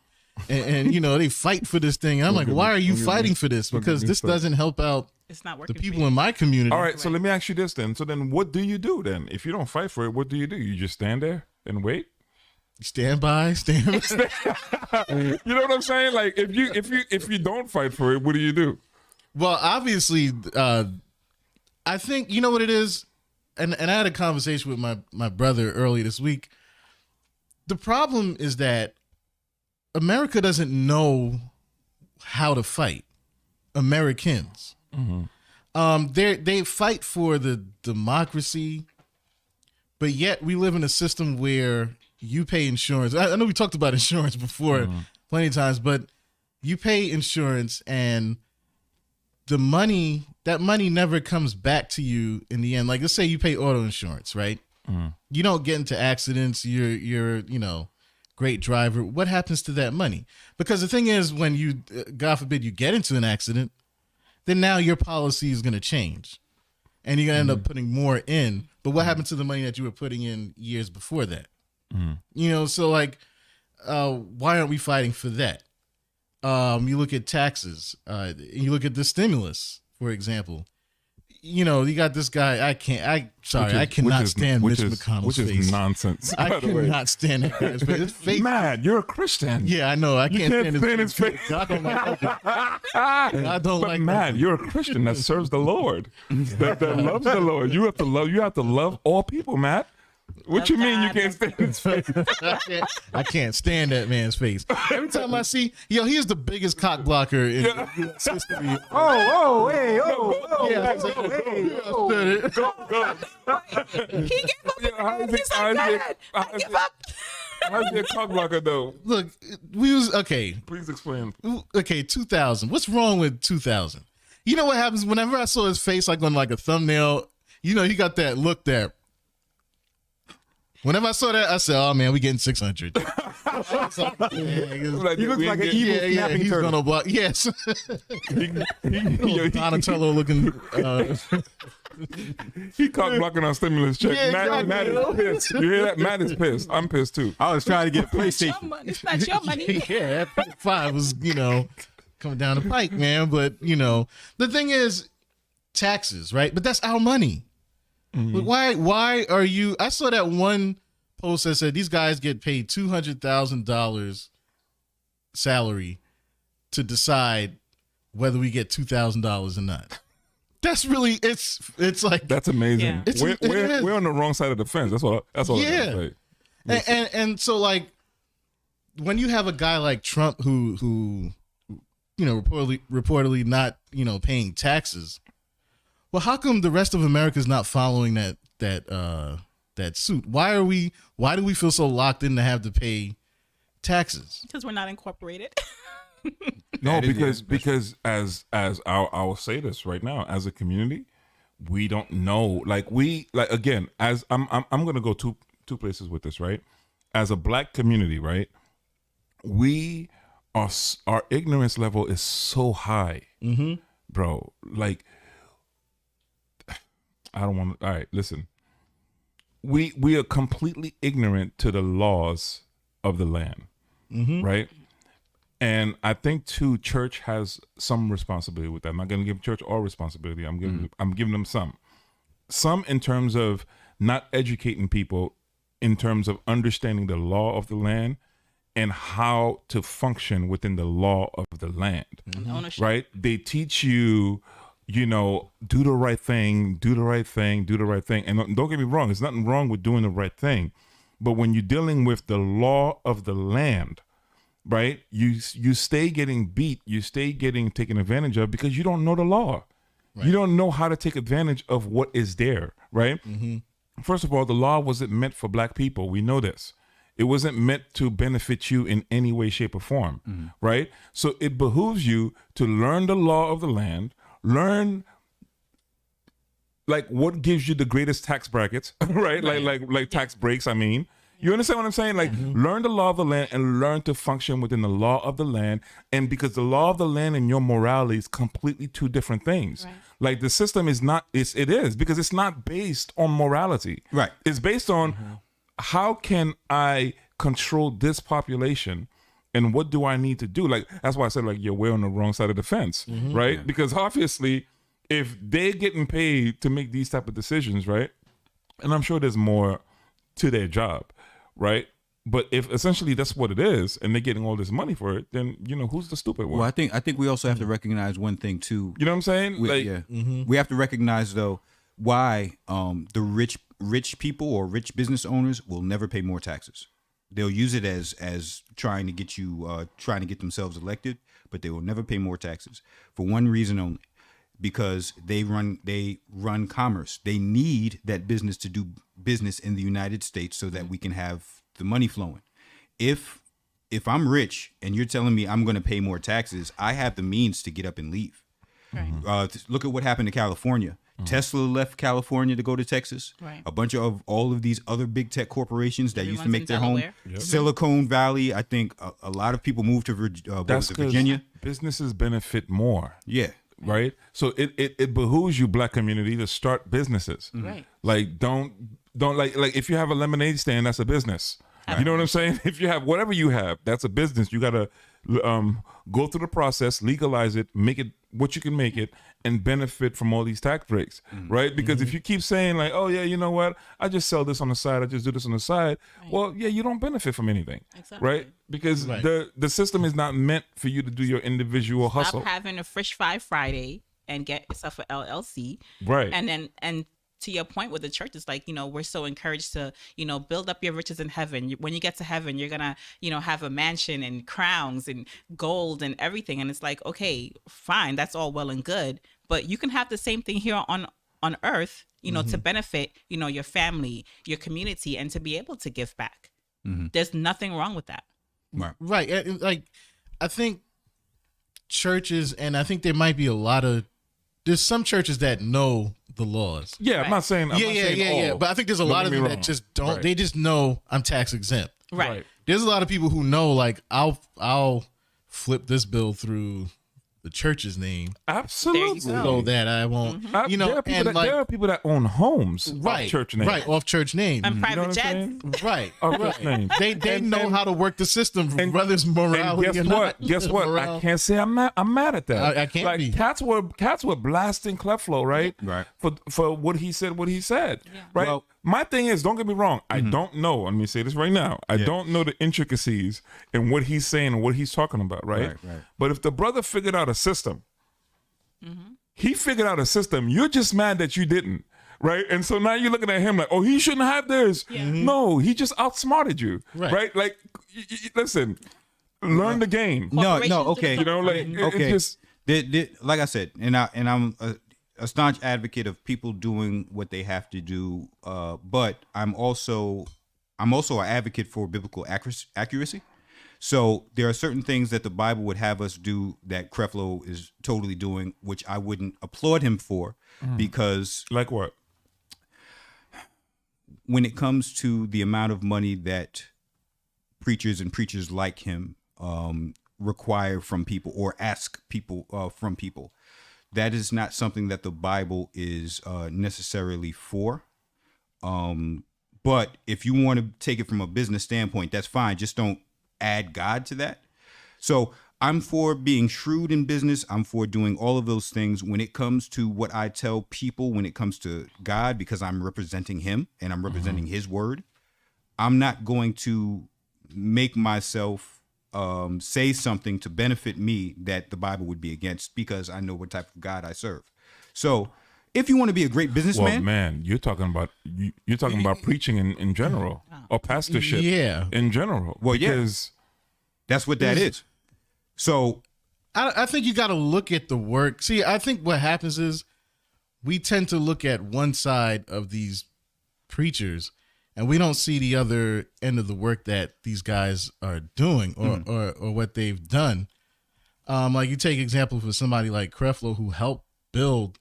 And they fight for this thing. And I'm like, why are you fighting for this? Because this doesn't help out it's not working the people in my community. All right, so let me ask you this then. So then what do you do then? If you don't fight for it, what do? You just stand there and wait? Stand by. You know what I'm saying? Like if you don't fight for it, what do you do? Well, obviously, I think you know what it is, and I had a conversation with my brother earlier this week. The problem is that America doesn't know how to fight. Americans. They fight for the democracy, but yet we live in a system where you pay insurance. I know we talked about insurance before plenty of times, but you pay insurance and that money never comes back to you in the end. Like, let's say you pay auto insurance, right? You don't get into accidents. You're great driver. What happens to that money? Because the thing is, when you, God forbid, you get into an accident, then now your policy is going to change and you're going to end up putting more in. But what happened to the money that you were putting in years before that? So like, why aren't we fighting for that? You look at taxes, you look at the stimulus, for example. You got this guy. I cannot stand Mitch McConnell's face. Which is nonsense. I cannot stand that guy's face. His face. Matt, you're a Christian. Yeah, I know. I can't stand his face. I don't like that. I don't but like Matt, that. You're a Christian that serves the Lord, that loves the Lord. You have to love all people, Matt. What you mean you can't stand his face? I can't stand that man's face. Every time I see, he is the biggest cock blocker in U.S. history. Hey, He gave up. He's like, I give up. How's your cock blocker though? Look, we was okay. Please explain. Okay, 2000. What's wrong with 2000? You know what happens whenever I saw his face, like on like a thumbnail? He got that look there. Whenever I saw that, I said, "Oh man, we getting 600." He looks like an evil snapping he's turtle. gonna block. Yes, Donatello looking. He cock blocking on stimulus check. Yeah, Matt is pissed. You hear that? Matt is pissed. I'm pissed too. I was trying to get a PlayStation. It's not your money. Yeah, that 5 was coming down the pike, man. But the thing is, taxes, right? But that's our money. But why are you? I saw that one post that said these guys get paid $200,000 salary to decide whether we get $2,000 or not. That's really it's like That's amazing. Yeah. We're on the wrong side of the fence. That's all. I Yeah. gotta say. and so like when you have a guy like Trump who reportedly not paying taxes, well, how come the rest of America is not following that suit? Why do we feel so locked in to have to pay taxes? Because we're not incorporated. No, because as I will say this right now, as a community, we don't know. Again, as I'm gonna go two places with this, right? As a black community, right? Our ignorance level is so high, bro. Like, I don't want to. All right, listen. We are completely ignorant to the laws of the land, right? And I think too, church has some responsibility with that. I'm not going to give church all responsibility. I'm giving them some in terms of not educating people in terms of understanding the law of the land and how to function within the law of the land. Ownership. Right? They teach you, do the right thing, do the right thing, do the right thing. And don't get me wrong, there's nothing wrong with doing the right thing. But when you're dealing with the law of the land, right, you stay getting beat, you stay getting taken advantage of because you don't know the law. Right. You don't know how to take advantage of what is there, right? First of all, the law wasn't meant for black people. We know this. It wasn't meant to benefit you in any way, shape, or form, right? So it behooves you to learn the law of the land, learn like what gives you the greatest tax brackets, right? Like tax breaks, I mean. You understand what I'm saying? Like, learn the law of the land and learn to function within the law of the land. And because the law of the land and your morality is completely two different things. Right. Like, the system is not, it is because it's not based on morality. Right. It's based on how can I control this population and what do I need to do? Like, that's why I said, like, we're on the wrong side of the fence, right? Yeah. Because obviously, if they're getting paid to make these type of decisions, right? And I'm sure there's more to their job, right? But if essentially that's what it is, and they're getting all this money for it, then who's the stupid one? Well, I think we also have to recognize one thing too. You know what I'm saying? We have to recognize though why the rich people or rich business owners will never pay more taxes. They'll use it as trying to get themselves elected, but they will never pay more taxes for one reason only. Because they run commerce. They need that business to do business in the United States so that we can have the money flowing. If I'm rich and you're telling me I'm going to pay more taxes, I have the means to get up and leave. Right. Look at what happened to California. Tesla left California to go to Texas. Right. A bunch of all of these other big tech corporations that used to make their home. Yep. Silicon Valley. I think a lot of people moved to Virginia. Businesses benefit more. Yeah. Right, so it behooves you, black community, to start businesses. Right, like don't like if you have a lemonade stand, that's a business. You know what I'm saying? If you have whatever you have, that's a business. You gotta go through the process, legalize it, make it what you can make it, and benefit from all these tax breaks, right? Because if you keep saying like, oh yeah, you know what, I just sell this on the side, I just do this on the side, well, yeah, you don't benefit from anything, right? Because the system is not meant for you to do your individual hustle. Stop having a Fresh Fry Friday and get yourself an LLC, right? And to your point with the church, it's like, we're so encouraged to, build up your riches in heaven. When you get to heaven, you're gonna, have a mansion and crowns and gold and everything. And it's like, okay, fine, that's all well and good, but you can have the same thing here on earth, to benefit, your family, your community, and to be able to give back. There's nothing wrong with that. Right. And, like, I think churches, and I think there might be there's some churches that know the laws. Yeah, I'm not saying all. But I think there's a lot of them that just don't. Right. They just know I'm tax exempt. Right. There's a lot of people who know, like, I'll flip this bill through the church's name. Absolutely. So that I won't. There are people that own homes off church names. Right, off church name. And private jets. Right. Off name. They know how to work the system, whether it's morality or not. Guess what? I can't say I'm mad at that. I can't be. Cats were blasting Cleflo, right? Right. For what he said, right? My thing is, don't get me wrong. I don't know. Let me say this right now. I don't know the intricacies in what he's saying and what he's talking about, right? Right. But if the brother figured out a system, he figured out a system. You're just mad that you didn't, right? And so now you're looking at him like, oh, he shouldn't have this. No, he just outsmarted you, right? Like, listen, learn the game. No, okay. You know, like, okay. It just, like I said, and I'm a staunch advocate of people doing what they have to do. But I'm also an advocate for biblical accuracy. So there are certain things that the Bible would have us do that Creflo is totally doing, which I wouldn't applaud him for, because like what? When it comes to the amount of money that preachers like him require from people or ask people from people, that is not something that the Bible is necessarily for. But if you want to take it from a business standpoint, that's fine. Just don't add God to that. So I'm for being shrewd in business. I'm for doing all of those things. When it comes to what I tell people, when it comes to God, because I'm representing him and I'm representing his word, I'm not going to make myself say something to benefit me that the Bible would be against, because I know what type of God I serve. So if you want to be a great businessman, well, man, you're talking about preaching in general, or pastorship in general. Well, because that's what that is. So I think you got to look at the work. See, I think what happens is we tend to look at one side of these preachers and we don't see the other end of the work that these guys are doing or what they've done. Like you take example for somebody like Creflo, who helped build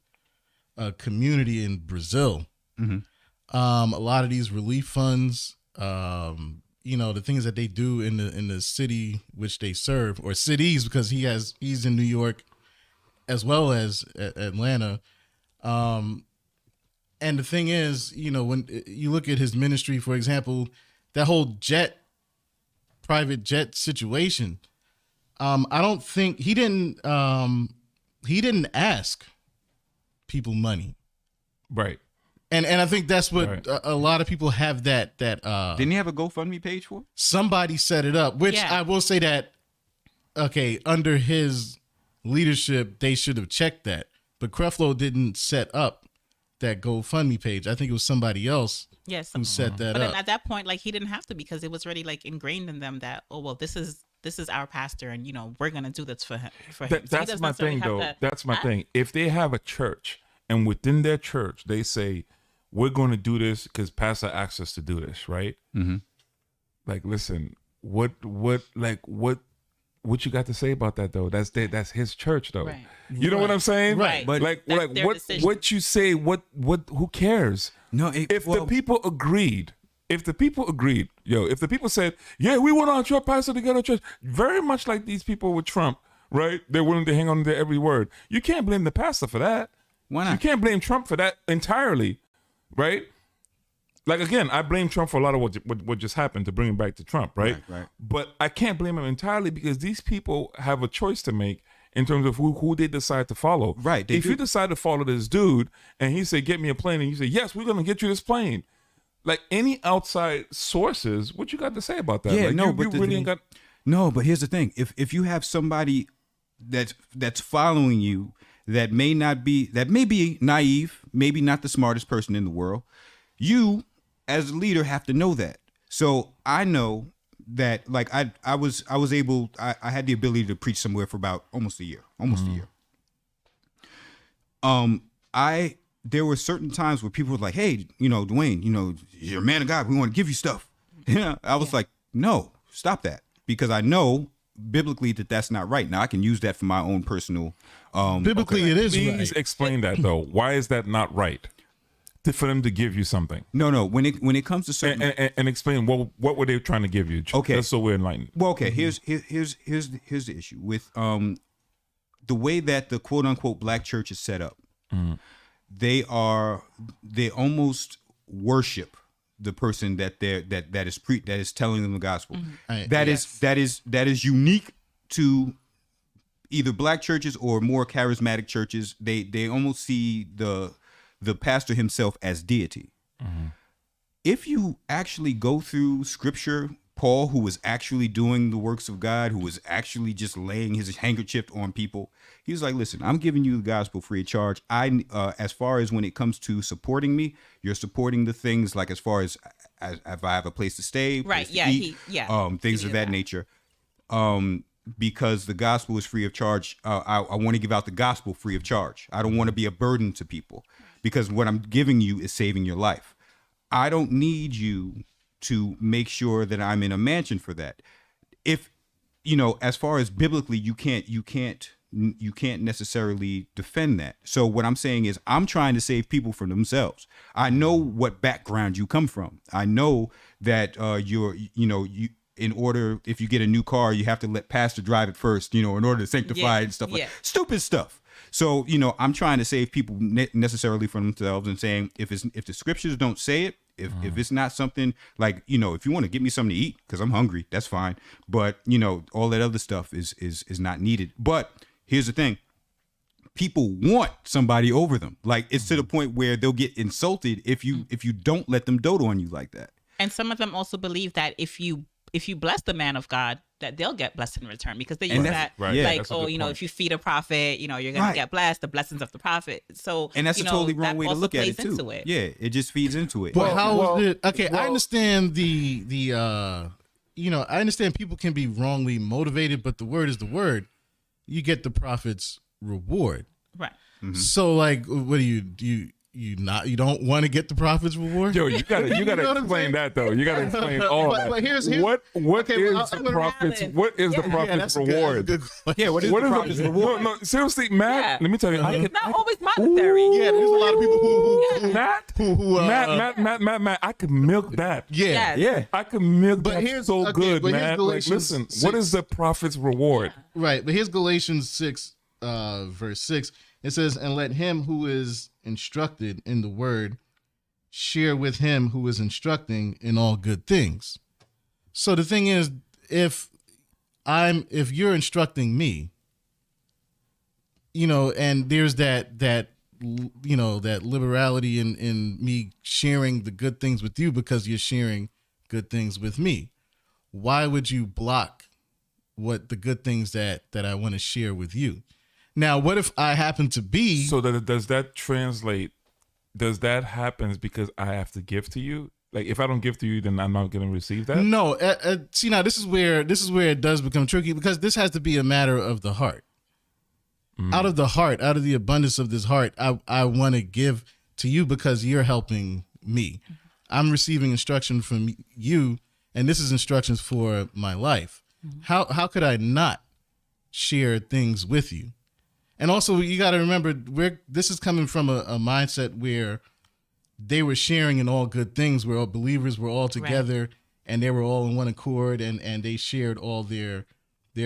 a community in Brazil. A lot of these relief funds, the things that they do in the city which they serve, or cities, because he's in New York as well as Atlanta. And the thing is, when you look at his ministry, for example, that whole private jet situation, I don't think he didn't ask people money. Right. And I think that's what a lot of people have that didn't he have a GoFundMe page for? Somebody set it up, which I will say that, okay, under his leadership, they should have checked that. But Creflo didn't set up that GoFundMe page. I think it was somebody else who set that up. But at that point, like, he didn't have to, because it was already like ingrained in them that, oh, well, this is our pastor, and we're gonna do this for him. That's my thing, though. That's my thing. If they have a church, and within their church they say, we're going to do this because pastor asked us to do this, right? Like, listen, what you got to say about that, though? That's his church, though. Right. You know what I'm saying? Right. But like what you say, who cares? No, if the people agreed, if the people said, yeah, we want our church pastor to get a church, very much like these people with Trump, right? They're willing to hang on to their every word. You can't blame the pastor for that. Why not? You can't blame Trump for that entirely, right? Like, again, I blame Trump for a lot of what just happened, to bring it back to Trump, right? Right. But I can't blame him entirely, because these people have a choice to make in terms of who they decide to follow. Right. If you decide to follow this dude and he say, get me a plane, and you say, yes, we're going to get you this plane. Like, any outside sources, what you got to say about that? Yeah, like, no, you really ain't got... No, but here's the thing. If you have somebody that's following you that may be naive, maybe not the smartest person in the world, you as a leader have to know that. So I know that, like, I had the ability to preach somewhere for about almost a year. There were certain times where people were like, hey, Dwayne, you're a man of God, we want to give you stuff. I was like, no, stop that, because I know biblically that's not right. Now I can use that for my own personal biblically it is Please right. explain that, though. Why is that not right? For them to give you something. No. When it comes to certain and explain what were they trying to give you? Okay, just so we're enlightened. Well, okay. Here's the issue with the way that the quote unquote black church is set up. They almost worship the person that is telling them the gospel. That is unique to either black churches or more charismatic churches. They almost see the pastor himself as deity. if you actually go through scripture, Paul, who was actually doing the works of God, who was actually just laying his handkerchief on people, he was like, listen, I'm giving you the gospel free of charge. As far as when it comes to supporting me, you're supporting the things like as far as if I have a place to stay, Right. place to Yeah. eat, things of that nature. Because the gospel is free of charge. I want to give out the gospel free of charge. I don't want to be a burden to people because what I'm giving you is saving your life. I don't need you to make sure that I'm in a mansion for that. If, as far as biblically, you can't necessarily defend that. So what I'm saying is I'm trying to save people from themselves. I know what background you come from. I know that in order, if you get a new car, you have to let pastor drive it first, in order to sanctify it and stuff like stupid stuff. So, I'm trying to save people necessarily from themselves and saying, if the scriptures don't say it, if it's not something like, if you want to get me something to eat, because I'm hungry, that's fine. But, all that other stuff is not needed. But here's the thing. People want somebody over them. Like it's to the point where they'll get insulted if you don't let them dote on you like that. And some of them also believe that if you bless the man of God, that they'll get blessed in return because they use that like, if you feed a prophet, you're going to get blessed, the blessings of the prophet. So, and that's a totally wrong way to look at it too. Yeah, it just feeds into it. But I understand I understand people can be wrongly motivated, but the word is the word. You get the prophet's reward. Right. Mm-hmm. So like, what do you don't want to get the prophet's reward? Yo, you gotta explain that though. You gotta explain all that. But here's what is the prophet's reward? What is the prophet's reward? No, seriously, Matt. Let me tell you, it's not always monetary. Yeah, there's a lot of people Matt, I could milk that. Yeah. I could milk that so good, man. Like, listen, what is the prophet's reward? Right, but here's Galatians 6, verse 6. It says, and let him who is instructed in the word share with him who is instructing in all good things. So the thing is, if you're instructing me, and there's that liberality in me sharing the good things with you because you're sharing good things with me, why would you block what the good things that I want to share with you? Now, what if I happen to be... So does that translate? Does that happen because I have to give to you? Like, if I don't give to you, then I'm not going to receive that? No. See, now, this is where it does become tricky because this has to be a matter of the heart. Out of the heart, out of the abundance of this heart, I want to give to you because you're helping me. I'm receiving instruction from you, and this is instructions for my life. How could I not share things with you? And also, you got to remember, this is coming from a mindset where they were sharing in all good things, where all believers were all together and they were all in one accord and they shared all their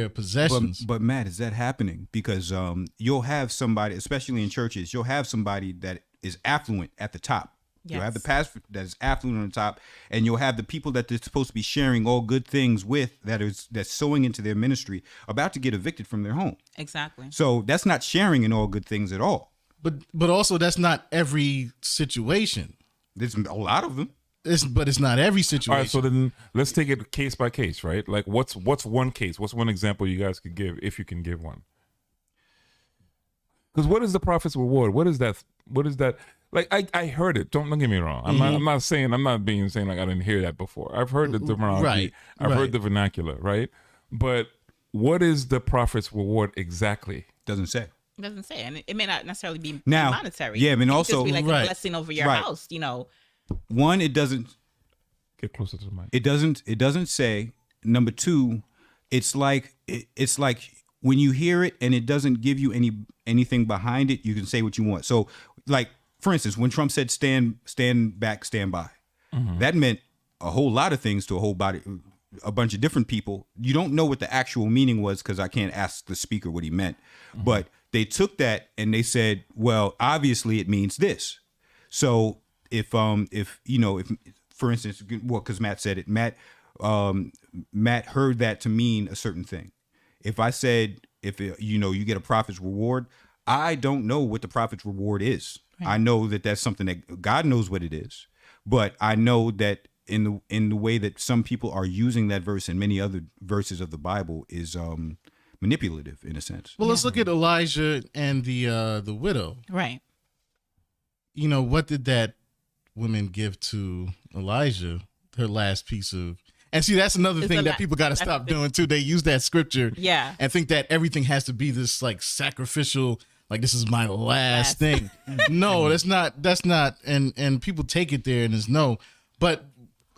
possessions. But Matt, is that happening? Because you'll have somebody, especially in churches, you'll have somebody that is affluent at the top. Yes. You'll have the pastor that is affluent on the top, and you'll have the people that they're supposed to be sharing all good things with that's sowing into their ministry about to get evicted from their home. Exactly. So that's not sharing in all good things at all. But also that's not every situation. There's a lot of them. But it's not every situation. All right, so then let's take it case by case, right? Like what's one case? What's one example you guys could give, if you can give one? Because what is the prophet's reward? What is that? Like I heard it. Don't get me wrong. I'm not saying like I didn't hear that before. I've heard the terminology. Right. I've heard the vernacular, right? But what is the prophet's reward exactly? Doesn't say. It doesn't say, and it may not necessarily be now, monetary. Yeah, I mean, it also could just be like a blessing over your house. One, it doesn't get closer to the mic. It doesn't say. Number two, it's like when you hear it and it doesn't give you anything behind it, you can say what you want. So, like, for instance, when Trump said stand back, stand by, that meant a whole lot of things to a bunch of different people. You don't know what the actual meaning was because I can't ask the speaker what he meant. But they took that and they said, well, obviously it means this. So if for instance, well, because Matt said it, Matt heard that to mean a certain thing. If I said, you get a prophet's reward, I don't know what the prophet's reward is. Right. I know that that's something that God knows what it is. But I know that in the way that some people are using that verse and many other verses of the Bible is manipulative in a sense. Well, let's look at Elijah and the widow. Right. You know, what did that woman give to Elijah? Her last piece of, and see, that's another thing that people got to stop doing too. They use that scripture, and think that everything has to be this like sacrificial, like this is my last thing. No, that's not, and people take it there and it's no, but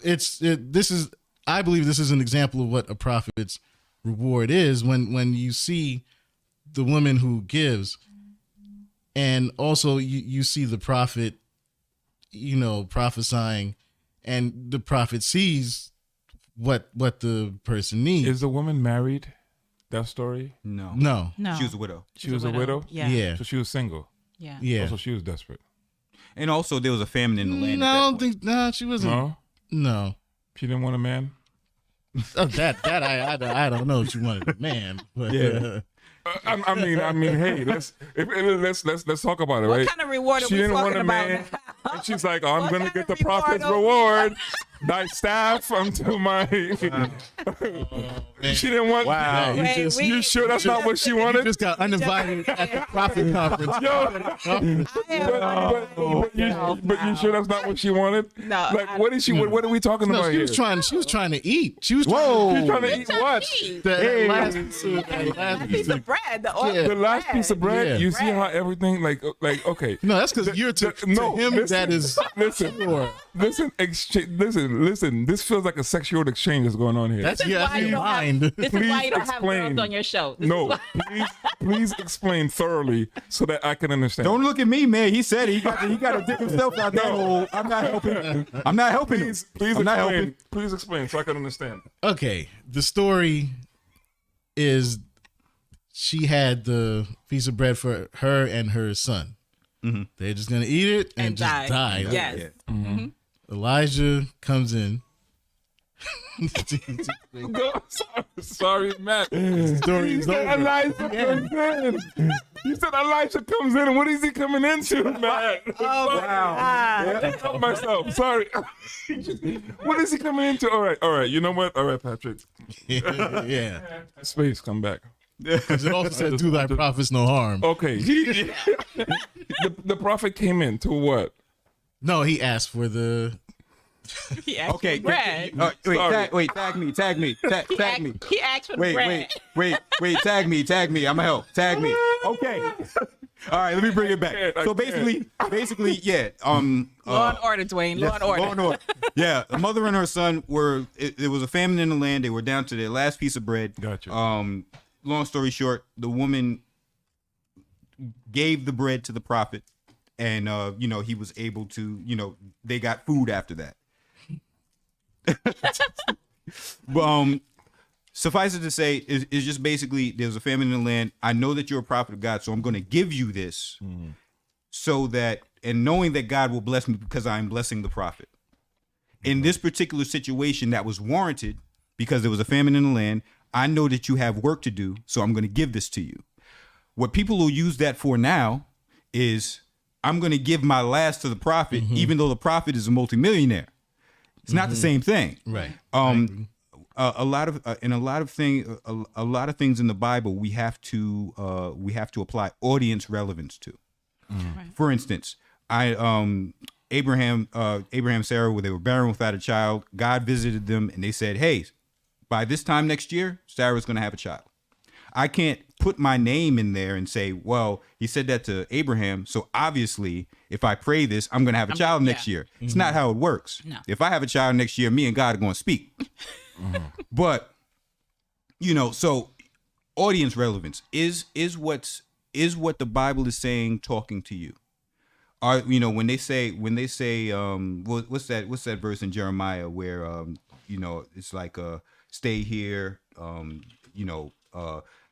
this is, I believe this is an example of what a prophet's reward is when you see the woman who gives, and also you see the prophet, you know, prophesying, and the prophet sees what the person needs. Is the woman married? That story? No. No. She was a widow. She was a widow? Yeah. So she was single. Yeah. So she was desperate. And also there was a famine in the land. No, I don't think. No, she wasn't. No. She didn't want a man. Oh, that I don't know if she wanted a man, but I mean, hey, let's talk about it, right? What kind of reward are She we didn't want talking a about man, now? and she's like, "Oh, I'm What gonna kind get the of reward prophet's are we reward. Thy staff unto my." She didn't want. Wow. You sure that's not what she you wanted? just got uninvited at the prophet conference. But you sure that's not what she wanted? No. Like, what is she? What are we talking No, about she here? was trying to eat. She was She's trying to eat what? the last piece of, A piece of bread. The oil The last piece of bread. Yeah. You see how everything like okay. No, that's because you're to him. Listen, that is listen, listen. This feels like a sexual exchange that's going on here. That's This is why you don't mind. have, this is why you don't have explain. girls on your show. This is No, why- please explain thoroughly so that I can understand. Don't look at me, man. He said he got to dip himself out that hole. I'm not helping. I'm not helping. Please I'm not explain. helping. Please explain so I can understand. Okay, the story is she had the piece of bread for her and her son. Mm-hmm. They're just gonna eat it and just die. Yes. Elijah comes in. Sorry, Matt. Story You is said over. Elijah comes in. You said Elijah comes in, and what is he coming into, Matt? Oh, wow. I help myself. Sorry. What is he coming into? All right. You know what? All right, Patrick. Yeah. Space, come back. Because it also said, "Do thy prophets no harm." Okay. The prophet came in to what? No, he asked for the. He asked Okay. for bread. Tag me. Tag me. He asked for the bread. Wait. Tag me. I'ma help. Tag me. Okay. All right. Let me bring it back. So basically, yeah. Law and order, Dwayne. Law and order. Law and order. Yeah. The mother and her son were. There was a famine in the land. They were down to their last piece of bread. Gotcha. Long story short, the woman gave the bread to the prophet, and he was able to. They got food after that. Suffice it to say, is just basically there's a famine in the land. I know that you're a prophet of God, so I'm going to give you this, so that, and knowing that God will bless me because I am blessing the prophet. In this particular situation, that was warranted because there was a famine in the land. I know that you have work to do, so I'm going to give this to you. What people will use that for now is I'm going to give my last to the prophet, even though the prophet is a multimillionaire. It's not the same thing, Right. A lot of things in the Bible we have to apply audience relevance to. Right. For instance, Abraham, Sarah, where they were barren without a child, God visited them and they said, "Hey, by this time next year, Sarah's going to have a child." I can't put my name in there and say, well, he said that to Abraham, so obviously if I pray this, I'm going to have a child next year. It's not how it works. No. If I have a child next year, me and God are going to speak. But, so audience relevance is what the Bible is saying talking to you. When they say what's that verse in Jeremiah where it's like stay here,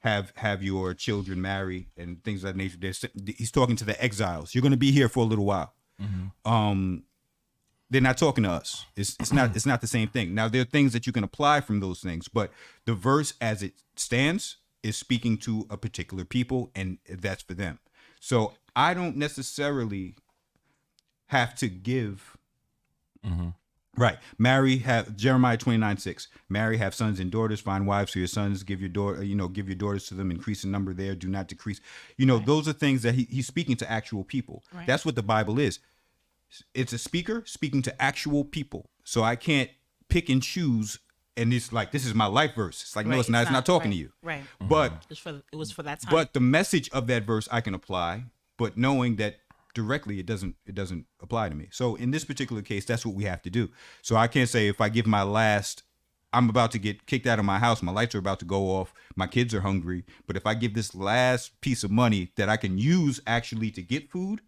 have your children marry and things of that nature. He's talking to the exiles. You're going to be here for a little while. They're not talking to us. It's not the same thing. Now there are things that you can apply from those things, but the verse as it stands is speaking to a particular people, and that's for them. So I don't necessarily have to give Right. Marry, have Jeremiah 29:6. Marry, have sons and daughters, find wives for your sons, give your daughter, give your daughters to them, increase in number there, do not decrease. Those are things that he's speaking to actual people. Right. That's what the Bible is. It's a speaker speaking to actual people. So I can't pick and choose, and it's like, this is my life verse. It's like, no, Right, it's not. It's not talking right, to you. Right. But It was for that time. but the message of that verse I can apply, but knowing that directly it doesn't apply to me. So in this particular case, that's what we have to do. So I can't say, if I give my last, I'm about to get kicked out of my house, my lights are about to go off, my kids are hungry, but if I give this last piece of money that I can use actually to get food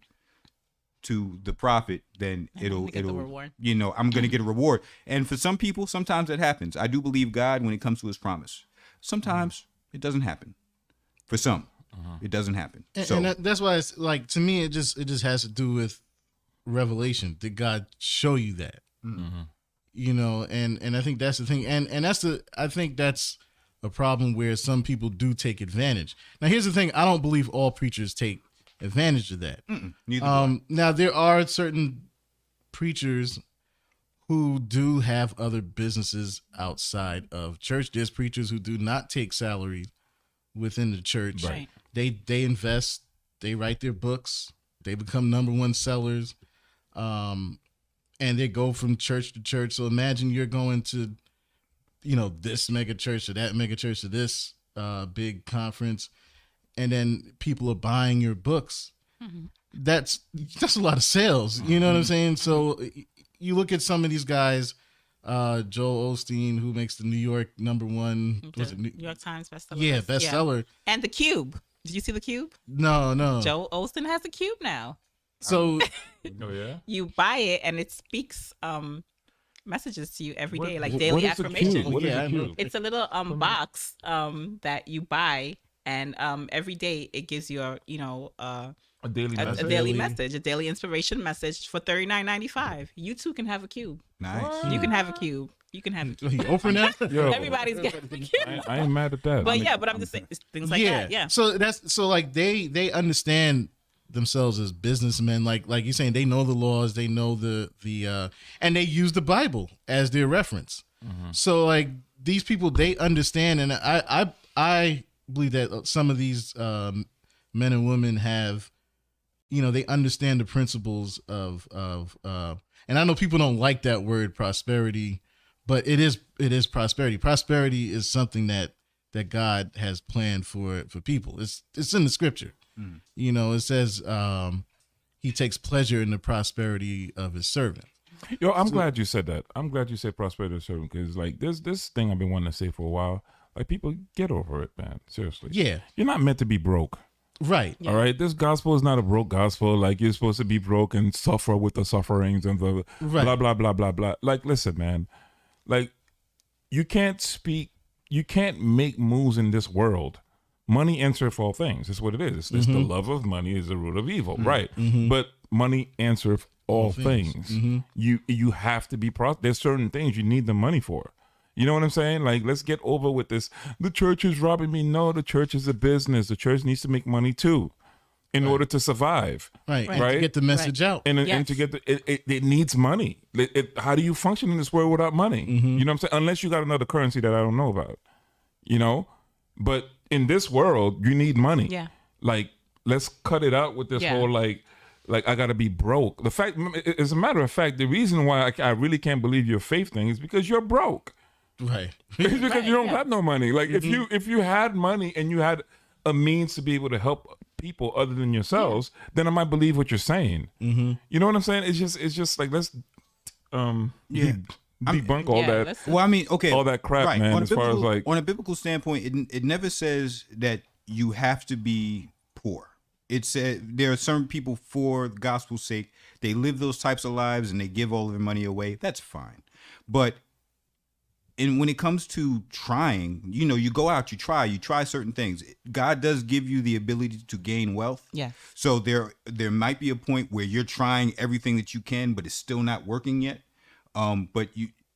to the prophet, then it'll get the reward. I'm going to get a reward. And for some people, sometimes that happens. I do believe God when it comes to his promise. Sometimes it doesn't happen. For some, it doesn't happen. And that's why it's like, to me, it just has to do with revelation. Did God show you that? And I think that's the thing. And I think that's a problem where some people do take advantage. Now, here's the thing. I don't believe all preachers take advantage of that. Neither now, there are certain preachers who do have other businesses outside of church. There's preachers who do not take salaries within the church. Right. They invest, they write their books, they become #1 sellers, and they go from church to church. So imagine you're going to, this mega church to that mega church to this big conference, and then people are buying your books. That's a lot of sales. You know what I'm saying? So you look at some of these guys, Joel Osteen, who makes the New York #1, was it New York Times bestseller. Yeah, list. bestseller. And The Cube. Did you see The Cube? No. Joel Osteen has The Cube now. So Oh yeah. You buy it and it speaks messages to you every day, like What daily is the affirmation. cube? What is Yeah, the I know. cube? It's a little box that you buy, and every day it gives you a A daily a message. daily message, a daily inspiration message for $39.95. You too can have a cube. Nice. You can have a cube. You can have a cube. you open that? Yo, Everybody's getting a cube. I ain't mad at that. But I'm just saying it's things like that. Yeah. So like they understand themselves as businessmen. Like you're saying, they know the laws, they know the and they use the Bible as their reference. So like these people, they understand, and I believe that some of these men and women have, they understand the principles of and I know people don't like that word prosperity, but it is prosperity. Prosperity is something that God has planned for people. It's in the scripture. It says he takes pleasure in the prosperity of his servant. Yo, I'm glad you said that. I'm glad you said prosperity of servant, because like there's this thing I've been wanting to say for a while. Like, people, get over it, man. Seriously. Yeah. You're not meant to be broke. Right. All right. This gospel is not a broke gospel. Like, you're supposed to be broke and suffer with the sufferings and the Right. blah, blah, blah, blah, blah. Like, listen, man. Like, you can't make moves in this world. Money answereth all things. That's what it is. It's the love of money is the root of evil. Right. But money answereth all things. You have to be there's certain things you need the money for. You know what I'm saying? Like, let's get over with this. The church is robbing me. No, the church is a business. The church needs to make money too, in order to survive. Right. Right. And to get the message out. And Yes. to get it needs money. How do you function in this world without money? You know what I'm saying? Unless you got another currency that I don't know about. But in this world, you need money. Yeah. Like, let's cut it out with this Yeah. whole like I gotta be broke. The fact, as a matter of fact, the reason why I really can't believe your faith thing is because you're broke. Right. It's because Right, you don't yeah. have no money. Like, if you had money and you had a means to be able to help people other than yourselves, then I might believe what you're saying. You know what I'm saying? It's just like, let's debunk all that. let's- Well, I mean, okay, All that crap, man, On a as far as, biblical- like- on a biblical standpoint, it never says that you have to be poor. It said there are some people, for the gospel's sake, they live those types of lives and they give all of their money away. That's fine, but when it comes to trying, you go out, you try certain things. God does give you the ability to gain wealth. Yes. So there might be a point where you're trying everything that you can, but it's still not working yet. But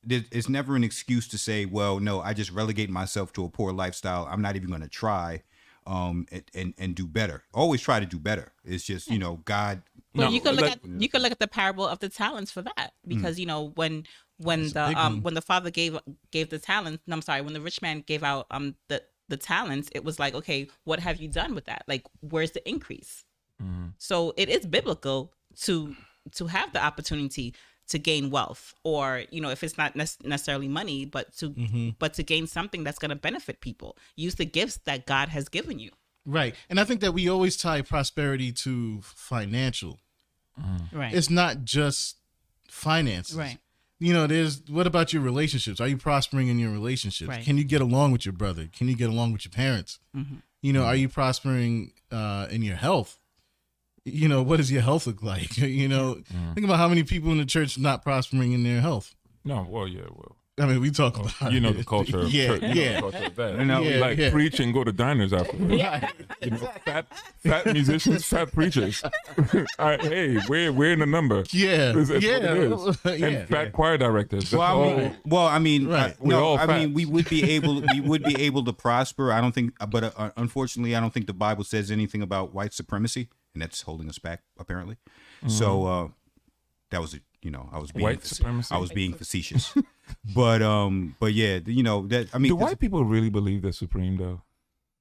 it's never an excuse to say, well, no, I just relegate myself to a poor lifestyle. I'm not even going to try, and do better. Always try to do better. It's just, God Well, No, you could look like- at the parable of the talents for that, because when the father gave the talents. No, I'm sorry, when the rich man gave out the talents, it was like, okay, what have you done with that? Like, where's the increase? So it is biblical to have the opportunity to gain wealth, or if it's not necessarily money, but to gain something that's going to benefit people. Use the gifts that God has given you. Right. And I think that we always tie prosperity to financial. Right. It's not just finances. Right. There's, what about your relationships? Are you prospering in your relationships? Right. Can you get along with your brother? Can you get along with your parents? Are you prospering in your health? What does your health look like? Think about how many people in the church not prospering in their health. No, well, yeah, well. I mean, we talk about the culture of church. The culture of that. Yeah. Preach and go to diners after. Right. Fat musicians, fat preachers. All right, hey, we're in the number. Yeah. It's what it is. Yeah. And fat choir directors. Right. We're all fat. we would be able to prosper. I don't think, but unfortunately, I don't think the Bible says anything about white supremacy, and that's holding us back apparently. So that was I was being White supremacy? I was being facetious, but yeah, that I mean, Do white people really believe they're supreme though?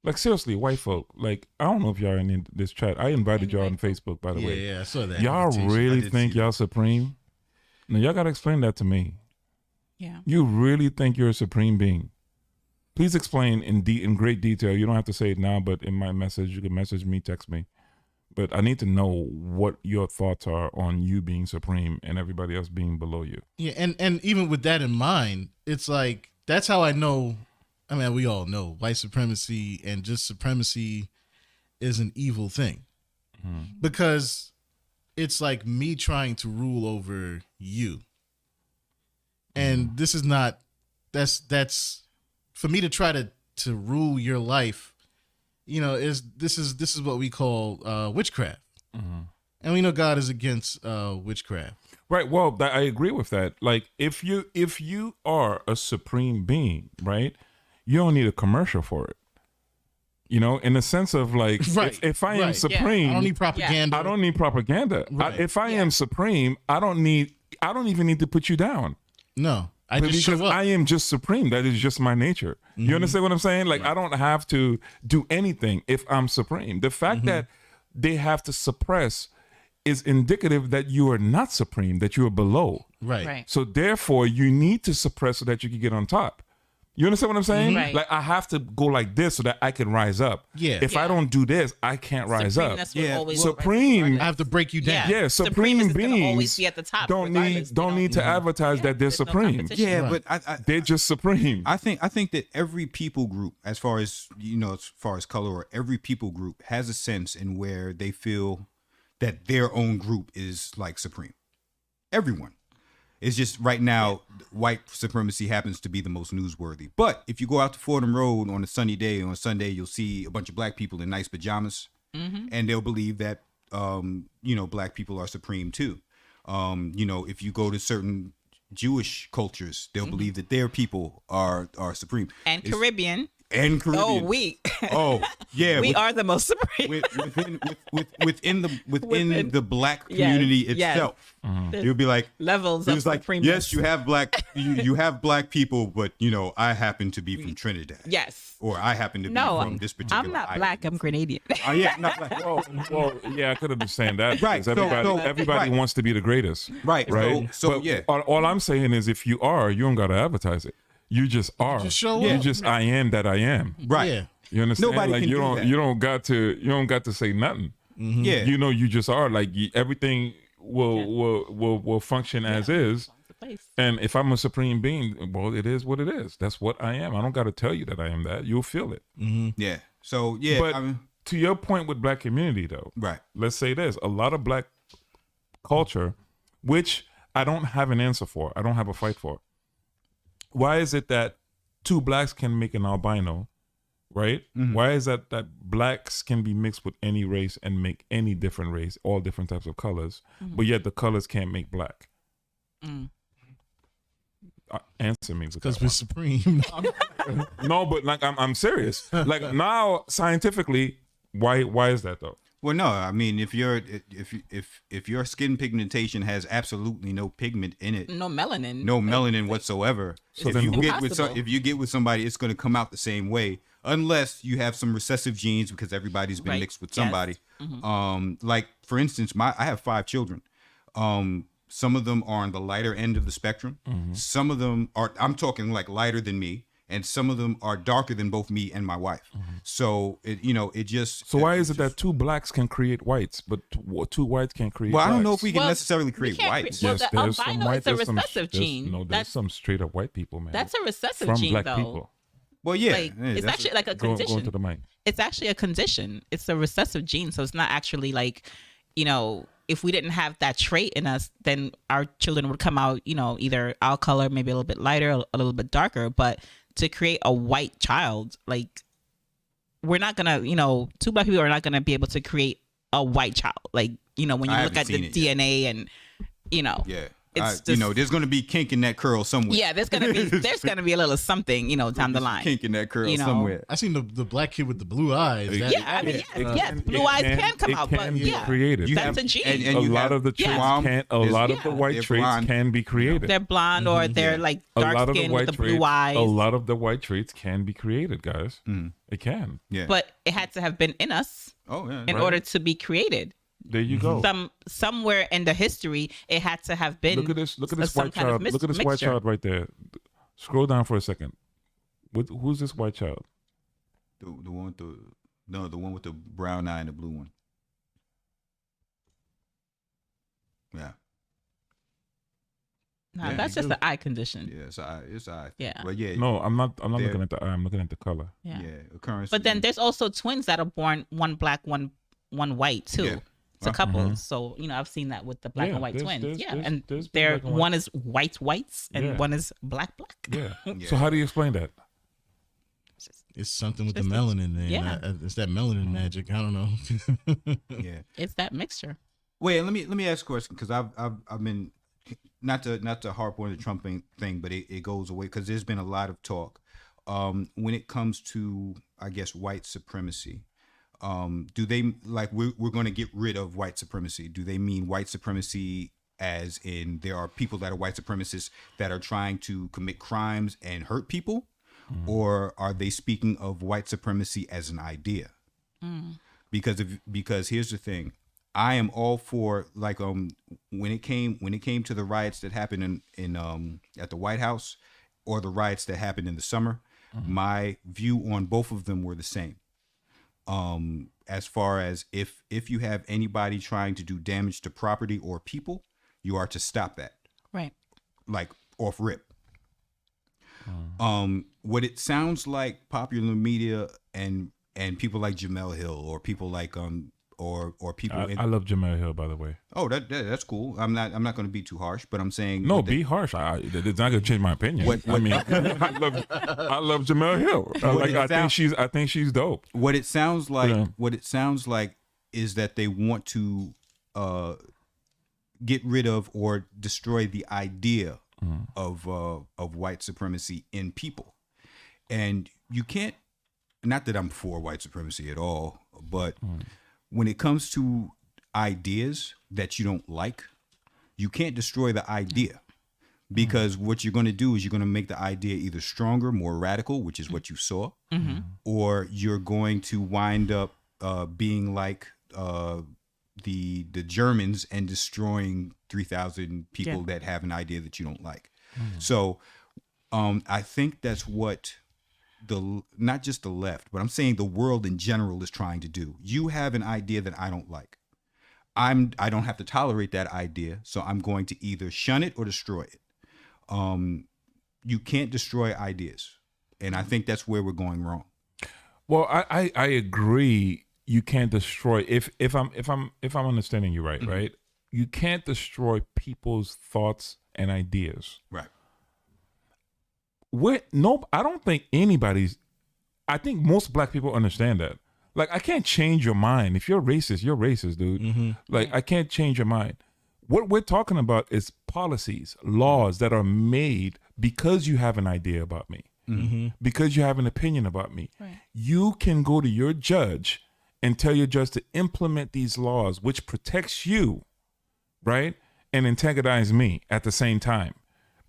Like seriously, white folk. Like I don't know if y'all are in this chat. I invited y'all on Facebook, by the way. Yeah, I saw that. Y'all invitation. really I did think see y'all supreme? Now y'all gotta explain that to me. Yeah. You really think you're a supreme being? Please explain in great detail. You don't have to say it now, but in my message, you can message me, text me. But I need to know what your thoughts are on you being supreme and everybody else being below you. Yeah, and even with that in mind, it's like, that's how I know. I mean, we all know white supremacy and just supremacy is an evil thing, because it's like me trying to rule over you. And this is not, that's for me to try to rule your life, this is what we call witchcraft. And we know God is against witchcraft. Right. Well, I agree with that. Like if you are a supreme being, right, you don't need a commercial for it. In the sense of like, Right. if I am Right. supreme, I don't need propaganda. I don't need propaganda. Right. If I am supreme, I don't even need to put you down. No, I just show Because up. I am just supreme. That is just my nature. You understand what I'm saying? Like I don't have to do anything if I'm supreme. The fact that they have to suppress is indicative that you are not supreme, that you are below. Right. So therefore, you need to suppress so that you can get on top. You understand what I'm saying? Right. Like I have to go like this so that I can rise up. Yeah. If I don't do this, I can't rise up. Supremeness will Yeah. always Supreme. I have to break you down. Yeah, supreme Supreme is gonna beings always be at the top, don't regardless. need They to advertise that they're there's no supreme. competition. yeah, Right. but They're just supreme. I think that every people group, as far as color, or every people group has a sense in where they feel that their own group is like supreme. Everyone. It's just right now, white supremacy happens to be the most newsworthy. But if you go out to Fordham Road on a sunny day, on a Sunday, you'll see a bunch of black people in nice pajamas, and they'll believe that black people are supreme too. If you go to certain Jewish cultures, they'll believe that their people are supreme. And Caribbean. And Caribbean. Oh, Yeah. we are the most supreme. Within the black Yes, community yes. itself. You'll be like Levels it of was like, supremacy. yes, you have you have black people, but I happen to be from Trinidad. Yes. Or I happen to be No, from this particular I'm not island. black. I'm Grenadian. Yeah, not black. Well, yeah, I could understand that. Right, Because everybody right. wants to be the greatest. Right. Right. So But yeah. All I'm saying is, if you are, you don't gotta advertise it. You just are. just show You up. just I am that I am. Right. Yeah. You understand? Nobody like can you do don't that. you don't got to say nothing. Yeah. You just are. Like everything will function as is. And if I'm a supreme being, well, it is what it is. That's what I am. I don't got to tell you that I am that. You'll feel it. Yeah. So yeah. But I mean, to your point with black community, though, right. let's say this: a lot of black culture, which I don't have an answer for, I don't have a fight for. Why is it that two blacks can make an albino, right? Why is that blacks can be mixed with any race and make any different race, all different types of colors, but yet the colors can't make black? Answer me, Because we're supreme. no, but like I'm serious. Like now, scientifically, why is that though? Well, no, I mean, if your skin pigmentation has absolutely no pigment in it, No melanin. no melanin whatsoever. So if then you who- get with Impossible. if you get with somebody, it's going to come out the same way, unless you have some recessive genes because everybody's been Right. mixed with Yes. somebody. Like for instance, I have 5 children. Some of them are on the lighter end of the spectrum. Some of them are, I'm talking like lighter than me, and some of them are darker than both me and my wife. So it just. So why is it that 2 blacks can create whites, but 2 whites can't create? Well, I don't know blacks? if we can Well, necessarily we create can't whites. Well, the there's some albino white- is a there's some- recessive there's- gene. No, there's That's some straight up white people, man. a recessive from gene, black though. people. Well, yeah, Like, it's that's- actually like a Go condition. into the mic. It's actually a condition. It's a recessive gene, so it's not actually like, if we didn't have that trait in us, then our children would come out, either our color, maybe a little bit lighter, a little bit darker. But to create a white child, like, we're not gonna, 2 black people are not gonna be able to create a white child. Like, when you I look haven't at the seen it yet. DNA and, Yeah. It's just- there's going to be kink in that curl somewhere. yeah, there's gonna be a little something, down the line. Kink in that curl You know. somewhere. I seen the black kid with the blue eyes. That- Yeah, I mean, yes, blue eyes can come out, but be yeah, created. that's a gene. a lot of the traits Yeah. can't. A lot of the white they're traits blonde. can be created. they're blonde or they're like A dark lot of the skin white with the traits. blue eyes. A lot of the white traits can be created, guys. It can. Yeah. But it had to have been in us oh yeah. in order to be created. There you go. Somewhere in the history, it had to have been. Look at this. Look at this some white kind of child. Look at this white mixture. child right there. Scroll down for a second. Who's this white child? The one with the one with the brown eye and the blue one. Yeah. No, Yeah, that's you just do. the eye condition. Yeah. It's eye. Yeah. But yeah. No, I'm not. I'm not They're- looking at the eye. I'm looking at the color. Yeah. Yeah. Occurrence. But then there's also twins that are born one black, one white too. Yeah. It's a couple. So I've seen that with the black Yeah, and white there's- twins. there's- Yeah, there's- and there's they're black and one is whites and Yeah. one is black. Yeah. Yeah. So how do you explain that? It's something with the Just- melanin there. yeah. It's that melanin magic. I don't know. Yeah. It's that mixture. Wait, let me ask a question because I've been not to harp on the Trump thing, but it goes away because there's been a lot of talk when it comes to, I guess, white supremacy. Do they like we're going to get rid of white supremacy? Do they mean white supremacy as in there are people that are white supremacists that are trying to commit crimes and hurt people, or are they speaking of white supremacy as an idea? Because here's the thing. I am all for like when it came to the riots that happened in at the White House or the riots that happened in the summer, my view on both of them were the same. As far as if you have anybody trying to do damage to property or people, you are to stop that, Right. like off rip. What it sounds like popular media and people like Jamel Hill or people like or people I love Jamel Hill, by the way. oh that's cool. I'm not going to be too harsh, but I'm saying No, what be harsh. It's not gonna change my opinion. What- I mean, I love Jamel Hill. I think she's dope. what it sounds like. Yeah. What it sounds like is that they want to get rid of or destroy the idea of white supremacy in people, and you can't. Not that I'm for white supremacy at all, but when it comes to ideas that you don't like, you can't destroy the idea because what you're going to do is you're going to make the idea either stronger, more radical, which is what you saw, or you're going to wind up being like the Germans and destroying 3,000 people that have an idea that you don't like. So I think that's what not just the left, but I'm saying the world in general is trying to do. You have an idea that I don't like. I don't have to tolerate that idea, so I'm going to either shun it or destroy it. You can't destroy ideas, and I think that's where we're going wrong. Well, I agree. You can't destroy if I'm understanding you right, right? You can't destroy people's thoughts and ideas. Right. I don't think anybody's. I think most black people understand that. Like, I can't change your mind. If you're racist, you're racist, dude. Like, I can't change your mind. What we're talking about is policies, laws that are made because you have an idea about me, because you have an opinion about me. Right. You can go to your judge and tell your judge to implement these laws, which protects you, right, and antagonize me at the same time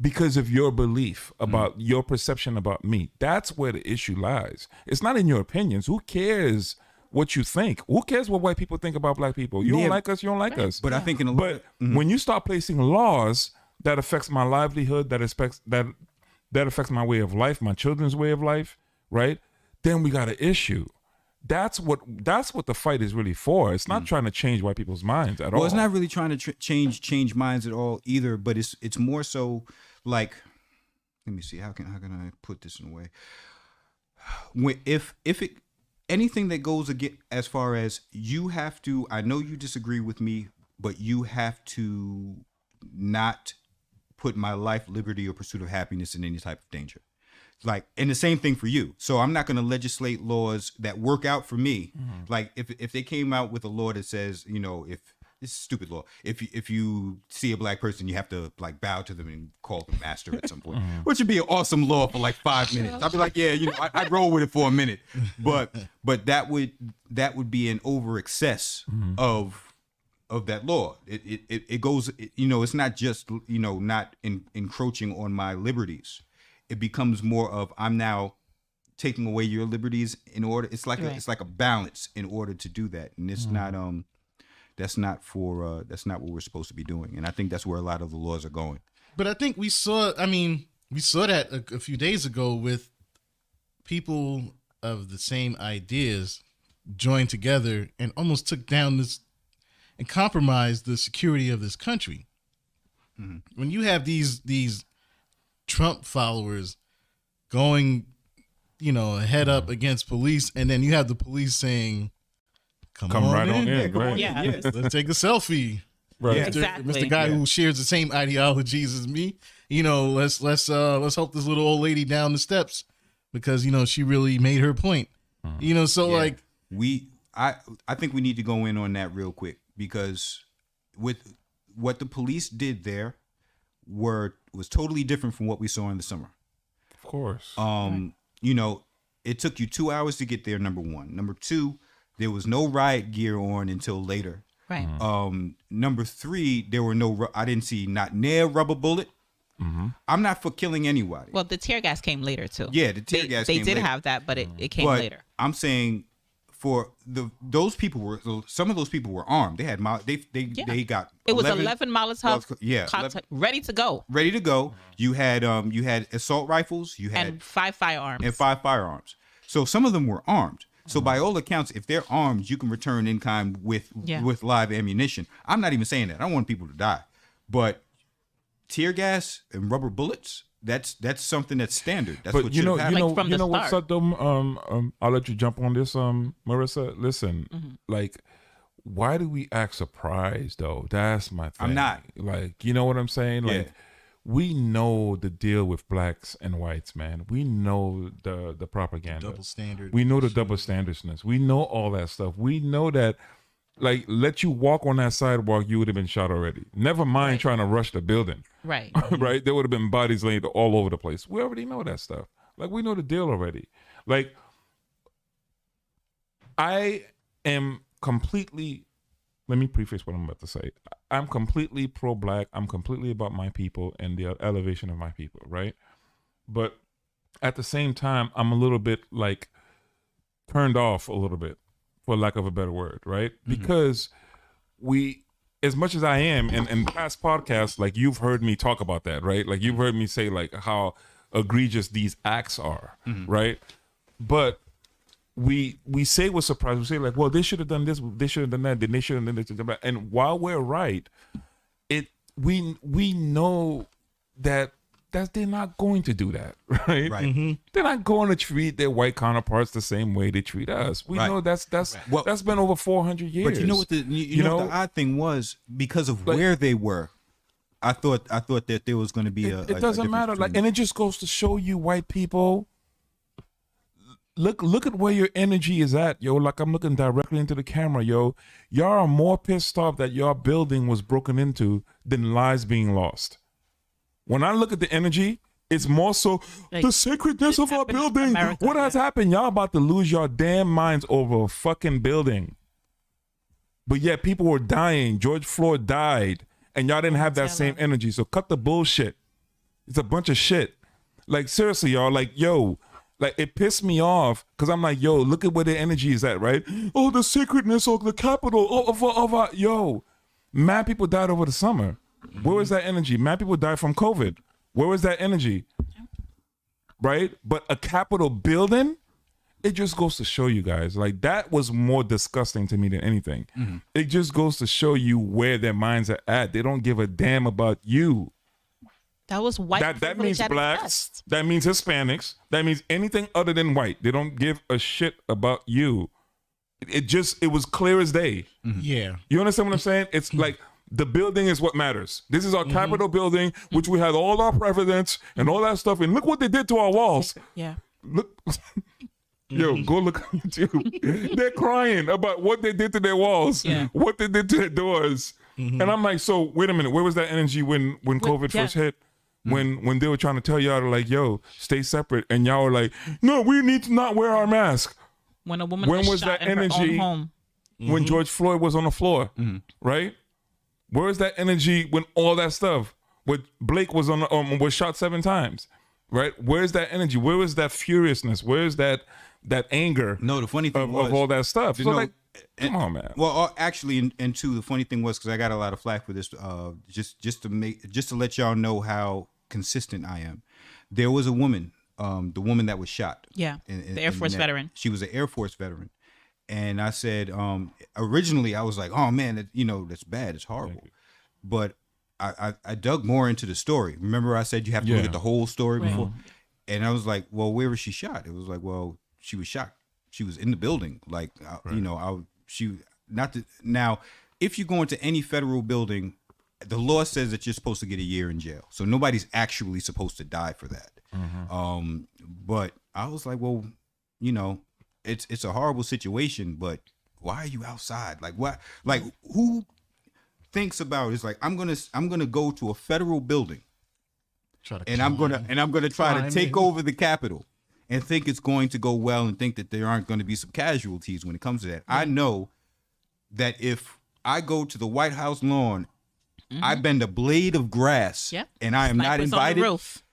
because of your belief about your perception about me. That's where the issue lies. It's not in your opinions. Who cares what you think? Who cares what white people think about black people? You don't like us, you don't like us. But I think when you start placing laws that affects my livelihood, that affects my way of life, my children's way of life, right? Then we got an issue. That's what the fight is really for. It's not trying to change white people's minds at all. Well, it's not really trying to change minds at all either. But it's more so like, let me see, how can I put this in a way? If anything that goes again, as far as you have to, I know you disagree with me, but you have to not put my life, liberty, or pursuit of happiness in any type of danger. Like, and the same thing for you. So I'm not going to legislate laws that work out for me. Like if they came out with a law that says, you know, if this is a stupid law, if you see a black person, you have to like bow to them and call them master at some point, which would be an awesome law for like 5 minutes. I'd be like, yeah, you know, I'd roll with it for a minute, but that would be an over excess of that law. It goes, you know, it's not just, you know, not encroaching on my liberties. It becomes more of, I'm now taking away your liberties in order. It's like it's like a balance in order to do that, and it's not that's not what we're supposed to be doing. And I think that's where a lot of the laws are going. But I think we saw that a few days ago with people of the same ideas joined together and almost took down this and compromised the security of this country. When you have these Trump followers going, you know, head up against police, and then you have the police saying, come right on in. Right. Yeah. Let's take a selfie. Right. Yeah, exactly. Mr. Guy who shares the same ideologies as me. You know, let's help this little old lady down the steps because, you know, she really made her point. You know, so like I think we need to go in on that real quick, because with what the police did there was totally different from what we saw in the summer. Of course. You know, it took you 2 hours to get there, number one. Number two, there was no riot gear on until later. Right. Number three, there were I didn't see not near rubber bullet. I'm not for killing anybody. Well, the tear gas came later too. Yeah, the tear gas came They did later. have that, but it came But later. I'm saying for those people some of those people were armed. They had they got It was 11 Molotov ready to go. Ready to go. You had assault rifles, you had And 5 firearms. So some of them were armed. So by all accounts, if they're armed, you can return in kind with live ammunition. I'm not even saying that. I don't want people to die. But tear gas and rubber bullets, that's something that's standard. That's what should have happened. You know what's up though? I'll let you jump on this, Marisa. Listen, like, why do we act surprised though? That's my thing. I'm not. Like, you know what I'm saying? Like, we know the deal with blacks and whites, man. We know the propaganda. double standard. We know the double standardsness. We know all that stuff. We know that, like, let you walk on that sidewalk, you would have been shot already. Never mind trying to rush the building. Right. Right? There would have been bodies laying all over the place. We already know that stuff. Like, we know the deal already. Like, I am completely, let me preface what I'm about to say. I'm completely pro-black. I'm completely about my people and the elevation of my people, right? But at the same time, I'm a little bit, like, turned off a little bit, for lack of a better word, right? Because we, as much as I am, and in past podcasts, like, you've heard me talk about that, right? Like, you've heard me say, like, how egregious these acts are, right? But we say we're surprised. We say, like, well, they should have done this, they should have done that, then they should have done this. And while we're right, we know that they're not going to do that, right? Right. They're not going to treat their white counterparts the same way they treat us. We know that's been over 400 years. But you know what you know what the odd thing was, because of where they were. I thought that there was going to be it doesn't matter. Like, and it just goes to show you, white people, look at where your energy is at, yo. Like, I'm looking directly into the camera, yo. Y'all are more pissed off that your building was broken into than lives being lost. When I look at the energy, It's more so Like, the sacredness of our happened in building. America, What has happened? Y'all about to lose your damn minds over a fucking building. But yet people were dying. George Floyd died. And y'all didn't have that same energy. So cut the bullshit. It's a bunch of shit. Like, seriously, y'all. Like, yo. Like, it pissed me off. Because I'm like, yo, look at where the energy is at, right? Oh, the sacredness of the capital of our... Yo. Mad people died over the summer. Where was that energy? Mad people died from COVID. Where was that energy? Right? But a Capitol building, it just goes to show you guys. Like, that was more disgusting to me than anything. It just goes to show you where their minds are at. They don't give a damn about you. That was white. That means blacks. That means Hispanics. That means anything other than white. They don't give a shit about you. It was clear as day. Yeah. You understand what I'm saying? It's like, the building is what matters. This is our Capitol building, which we had all our presidents and all that stuff. And look what they did to our walls. Yeah. Look, yo, go look on YouTube. They're crying about what they did to their walls, what they did to their doors. And I'm like, so wait a minute, where was that energy when COVID first hit? When they were trying to tell y'all to, like, yo, stay separate, and y'all were like, no, we need to not wear our mask. When a woman when was that shot in energy her own home. When George Floyd was on the floor, right? Where is that energy when all that stuff? When Blake was was shot 7 times, right? Where's that energy? Where is that furiousness? Where is that anger? No, the funny thing was of all that stuff. So, no, like, come on, man. Well, actually, and two, the funny thing was, because I got a lot of flack for this. Just to let y'all know how consistent I am. There was a woman, the woman that was shot. Yeah, the Air Force veteran. She was an Air Force veteran. And I said, originally I was like, oh man, that's bad. It's horrible. But I dug more into the story. Remember I said you have to look at the whole story before? And I was like, well, where was she shot? It was like, well, she was shot. She was in the building. Like, now, if you go into any federal building, the law says that you're supposed to get a year in jail. So nobody's actually supposed to die for that. But I was like, well, it's a horrible situation, but why are you outside? Like, what? Like, who thinks about it? It's like, I'm gonna go to a federal building, and I'm gonna try to take over the Capitol, and think it's going to go well, and think that there aren't going to be some casualties when it comes to that. I know that if I go to the White House lawn, I bend a blade of grass, and I am not invited. On the roof.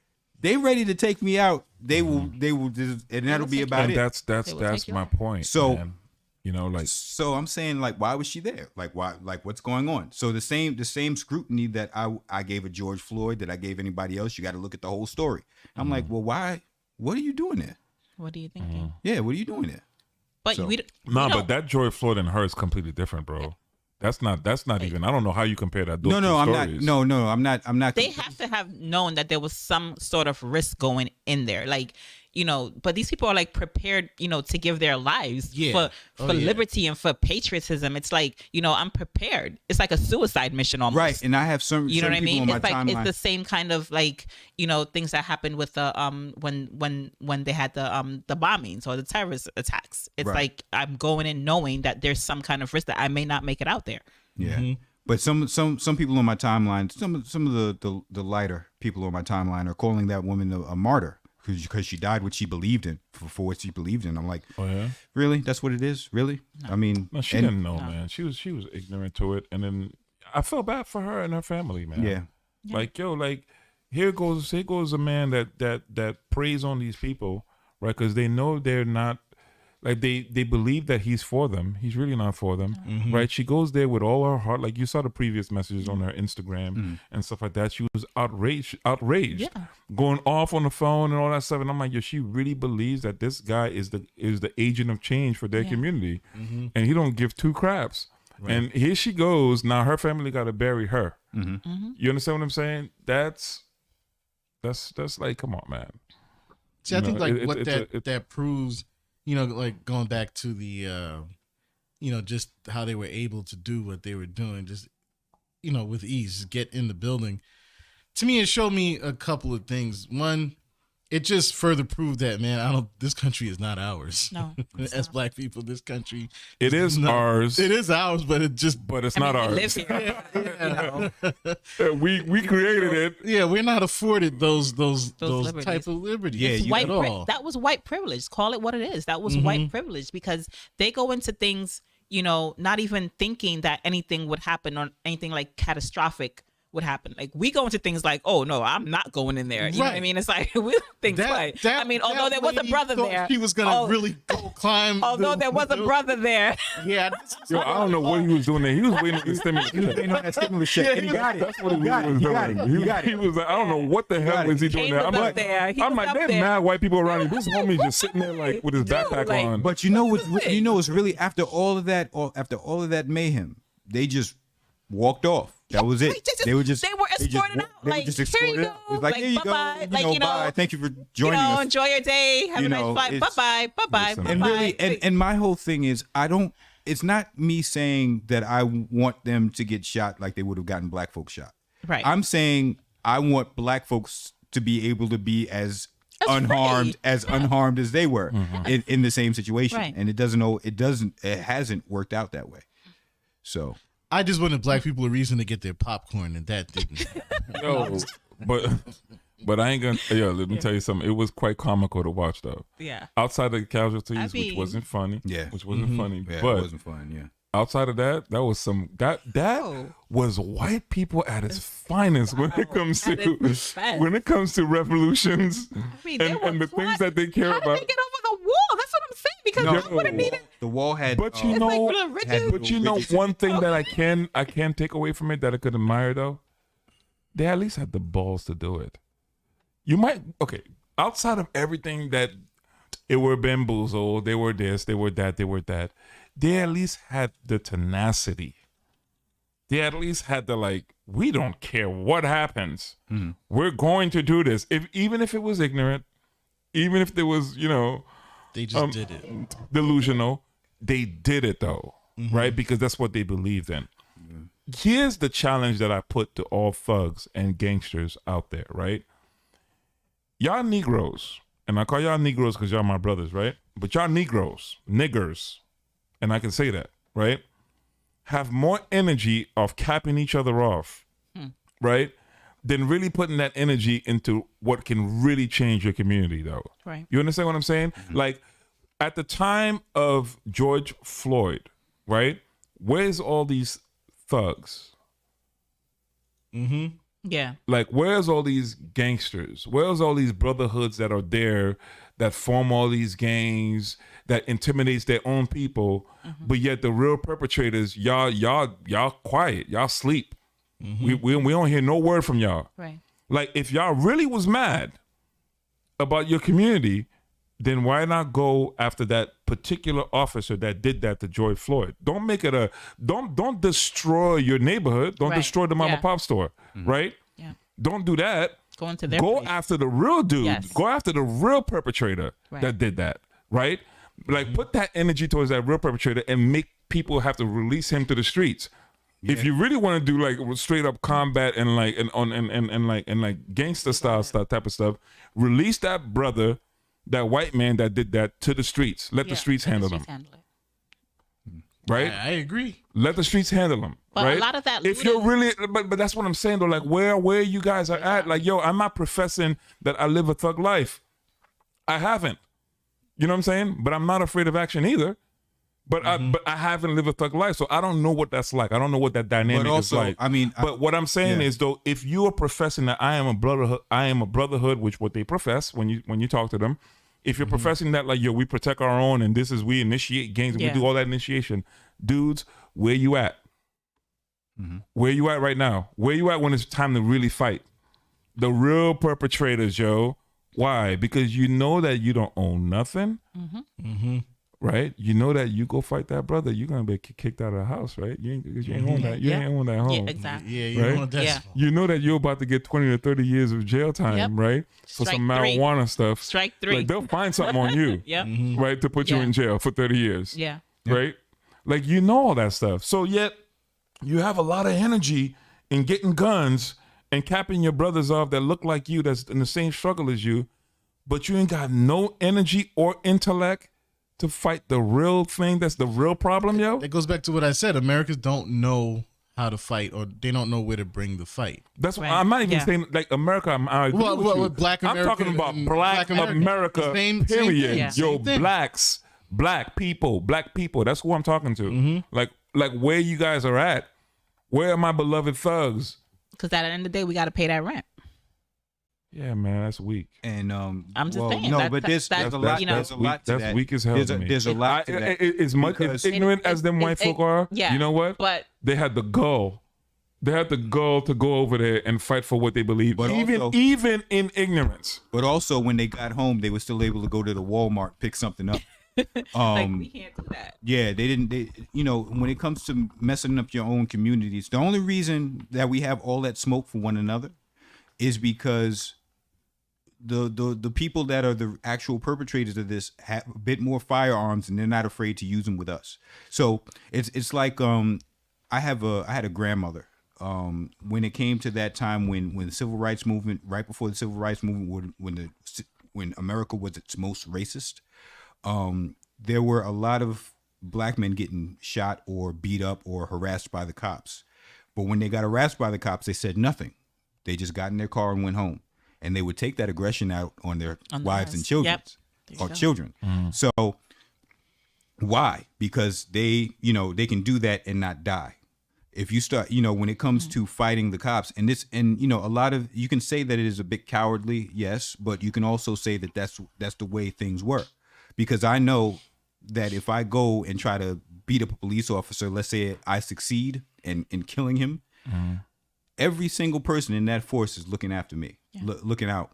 They ready to take me out. They will just, and that'll be about it. That's my point. So, man. So I'm saying, like, why was she there? Like, why? Like, what's going on? So the same scrutiny that I gave a George Floyd, that I gave anybody else, you got to look at the whole story. I'm like, well, why? What are you doing there? What are you thinking? Yeah, what are you doing there? But So- but that George Floyd and her is completely different, bro. That's not even. I don't know how you compare that. No, I'm not. No, I'm not. They have to have known that there was some sort of risk going in there, like, but these people are like prepared, to give their lives for liberty and for patriotism. It's like, I'm prepared. It's like a suicide mission almost. Right, and I have some. You know what I mean? It's like it's the same kind of like, things that happened with the when they had the bombings or the terrorist attacks. It's like, I'm going in knowing that there's some kind of risk that I may not make it out there. Yeah. But some people on my timeline, some of the lighter people on my timeline are calling that woman a martyr because she died what she believed in for what she believed in. I'm like, oh yeah, really? That's what it is? Really? No. I mean, no, she didn't know, man. She was ignorant to it, and then I felt bad for her and her family, man. Yeah. Like, yo, like here goes a man that preys on these people, right? Because they know they're not. Like they believe that he's for them. He's really not for them, right? She goes there with all her heart. Like you saw the previous messages on her Instagram and stuff like that. She was outraged, going off on the phone and all that stuff. And I'm like, yo, she really believes that this guy is the agent of change for their community, and he don't give two craps. Right. And here she goes. Now her family got to bury her. You understand what I'm saying? That's like, come on, man. See, I think that proves. Like going back to the, just how they were able to do what they were doing, just, with ease, get in the building. To me, it showed me a couple of things. One, it just further proved that, man, this country is not ours. No. As black people, this country. It is ours. It is ours, but it's not ours. We live here. We created it. Yeah, we're not afforded those liberties. type of liberties. Yeah, White that was white privilege. Call it what it is. That was white privilege, because they go into things, not even thinking that anything would happen or anything like catastrophic would happen. Like, we go into things like, oh no, I'm not going in there. You know what I mean? It's like, we don't think twice. Although there was a brother there, she was gonna really go climb. Although there was a brother there. Yeah. Yo, I don't know what he was doing there. He was waiting for the stimulus. He was waiting on that stimulus check. And he got it. That's what he was doing. He was like, I don't know what the hell was he doing there. I'm like, there's mad white people around him. This homie just sitting there like with his backpack on. But what's really after all of that mayhem, they just walked off. That was it. They were escorted out. Like, here you go. It's like, here you go. Bye. Thank you for joining us. Enjoy your day. Have a nice flight. Bye bye. And really, and my whole thing is, it's not me saying that I want them to get shot like they would have gotten black folks shot. Right. I'm saying I want black folks to be able to be as unharmed as they were in the same situation. Right. And it hasn't worked out that way. So I just wanted black people a reason to get their popcorn, and that didn't. No, but I ain't gonna. Yeah, let me tell you something. It was quite comical to watch, though. Yeah. Outside of the casualties, which wasn't funny. Yeah. Which wasn't funny. yeah, but it wasn't fun. Yeah. outside of that, that was some that was white people at its finest when it comes to revolutions and the things that they care How about. did they get over the wall? That's what I'm saying. Because they would have needed. The wall had. But one thing that I can take away from it that I could admire, though, they at least had the balls to do it. You might outside of everything that it were bamboozled, they were this, they were that, they at least had the tenacity. They at least had the we don't care what happens. Mm-hmm. We're going to do this. Even if it was ignorant, even if there was, they just did it. Delusional. They did it though, right? Because that's what they believed in. Mm-hmm. Here's the challenge that I put to all thugs and gangsters out there, right? Y'all Negroes, and I call y'all Negroes because y'all my brothers, right? But y'all Negroes, niggers, and I can say that, right? Have more energy of capping each other off, right? Than really putting that energy into what can really change your community, though. Right. You understand what I'm saying? Mm-hmm. Like, at the time of George Floyd, right? Where's all these thugs? Mm-hmm. Yeah. Like, where's all these gangsters? Where's all these brotherhoods that are there that form all these gangs that intimidates their own people? Mm-hmm. But yet the real perpetrators, y'all quiet, y'all sleep. Mm-hmm. We don't hear no word from y'all. Right. Like, if y'all really was mad about your community, then why not go after that particular officer that did that to George Floyd? Don't make it don't destroy your neighborhood. Don't destroy the mom and pop store, right? Yeah. Don't do that. Go after the real dude. Yes. Go after the real perpetrator that did that, right? Like, put that energy towards that real perpetrator and make people have to release him to the streets. Yeah. If you really want to do like straight up combat and gangster style stuff, type of stuff, release that brother, that white man that did that, to the streets. Let the streets handle them. Right? I agree. Let the streets handle them. But right? a lot of that. If you're really, but that's what I'm saying though. Like, where you guys are at. Like, yo, I'm not professing that I live a thug life. I haven't. You know what I'm saying? But I'm not afraid of action either. But I haven't lived a thug life, so I don't know what that's like. I don't know what that dynamic is like. But what I'm saying is though, if you are professing that I am a brotherhood, which what they profess when you talk to them, if you're professing that like, yo, we protect our own and we initiate gangs and we do all that initiation, dudes, where you at? Mm-hmm. Where you at right now? Where you at when it's time to really fight? The real perpetrators, yo. Why? Because you know that you don't own nothing. Mm-hmm. Mm-hmm. Right, you know that you go fight that brother, you're gonna be kicked out of the house, right? You ain't own that. You ain't own that home. Yeah, exactly. Yeah, you right? own that. Yeah. You know that you're about to get 20 to 30 years of jail time, right? For some marijuana stuff. Strike 3. Like, they'll find something on you, right, to put you in jail for 30 years. Yeah. Right? Like, you know all that stuff. So yet you have a lot of energy in getting guns and capping your brothers off that look like you, that's in the same struggle as you. but you ain't got no energy or intellect to fight the real thing that's the real problem, yo. It goes back to what I said. Americans don't know how to fight, or they don't know where to bring the fight. That's why I'm not even saying like America. I agree with you. With Black America, I'm talking about Black America. Same Period. Yeah. Yo, black people. That's who I'm talking to. Like where you guys are at. Where are my beloved thugs? Because at the end of the day, we got to pay that rent. Yeah, man, that's weak. And I'm just saying. no, but there's a lot. you know, There's a lot to That's that. weak as hell to me. There's a lot to that. As much as ignorant as them white folk are, you know what? But they had the gall. They had the gall to go over there and fight for what they believe, But also- even in ignorance. But also, when they got home, they were still able to go to the Walmart, pick something up. like we can't do that. Yeah, they didn't. When it comes to messing up your own communities, the only reason that we have all that smoke for one another is because the people that are the actual perpetrators of this have a bit more firearms and they're not afraid to use them with us. So it's like I had a grandmother. When it came to that time when the civil rights movement, right before the civil rights movement, when America was its most racist, there were a lot of black men getting shot or beat up or harassed by the cops. But when they got harassed by the cops, they said nothing. They just got in their car and went home. And they would take that aggression out on their wives and children. Children. So why? Because they can do that and not die. If you start, when it comes to fighting the cops, a lot of, you can say that it is a bit cowardly, yes, but you can also say that that's the way things work. Because I know that if I go and try to beat up a police officer, let's say I succeed in killing him, every single person in that force is looking after me, looking out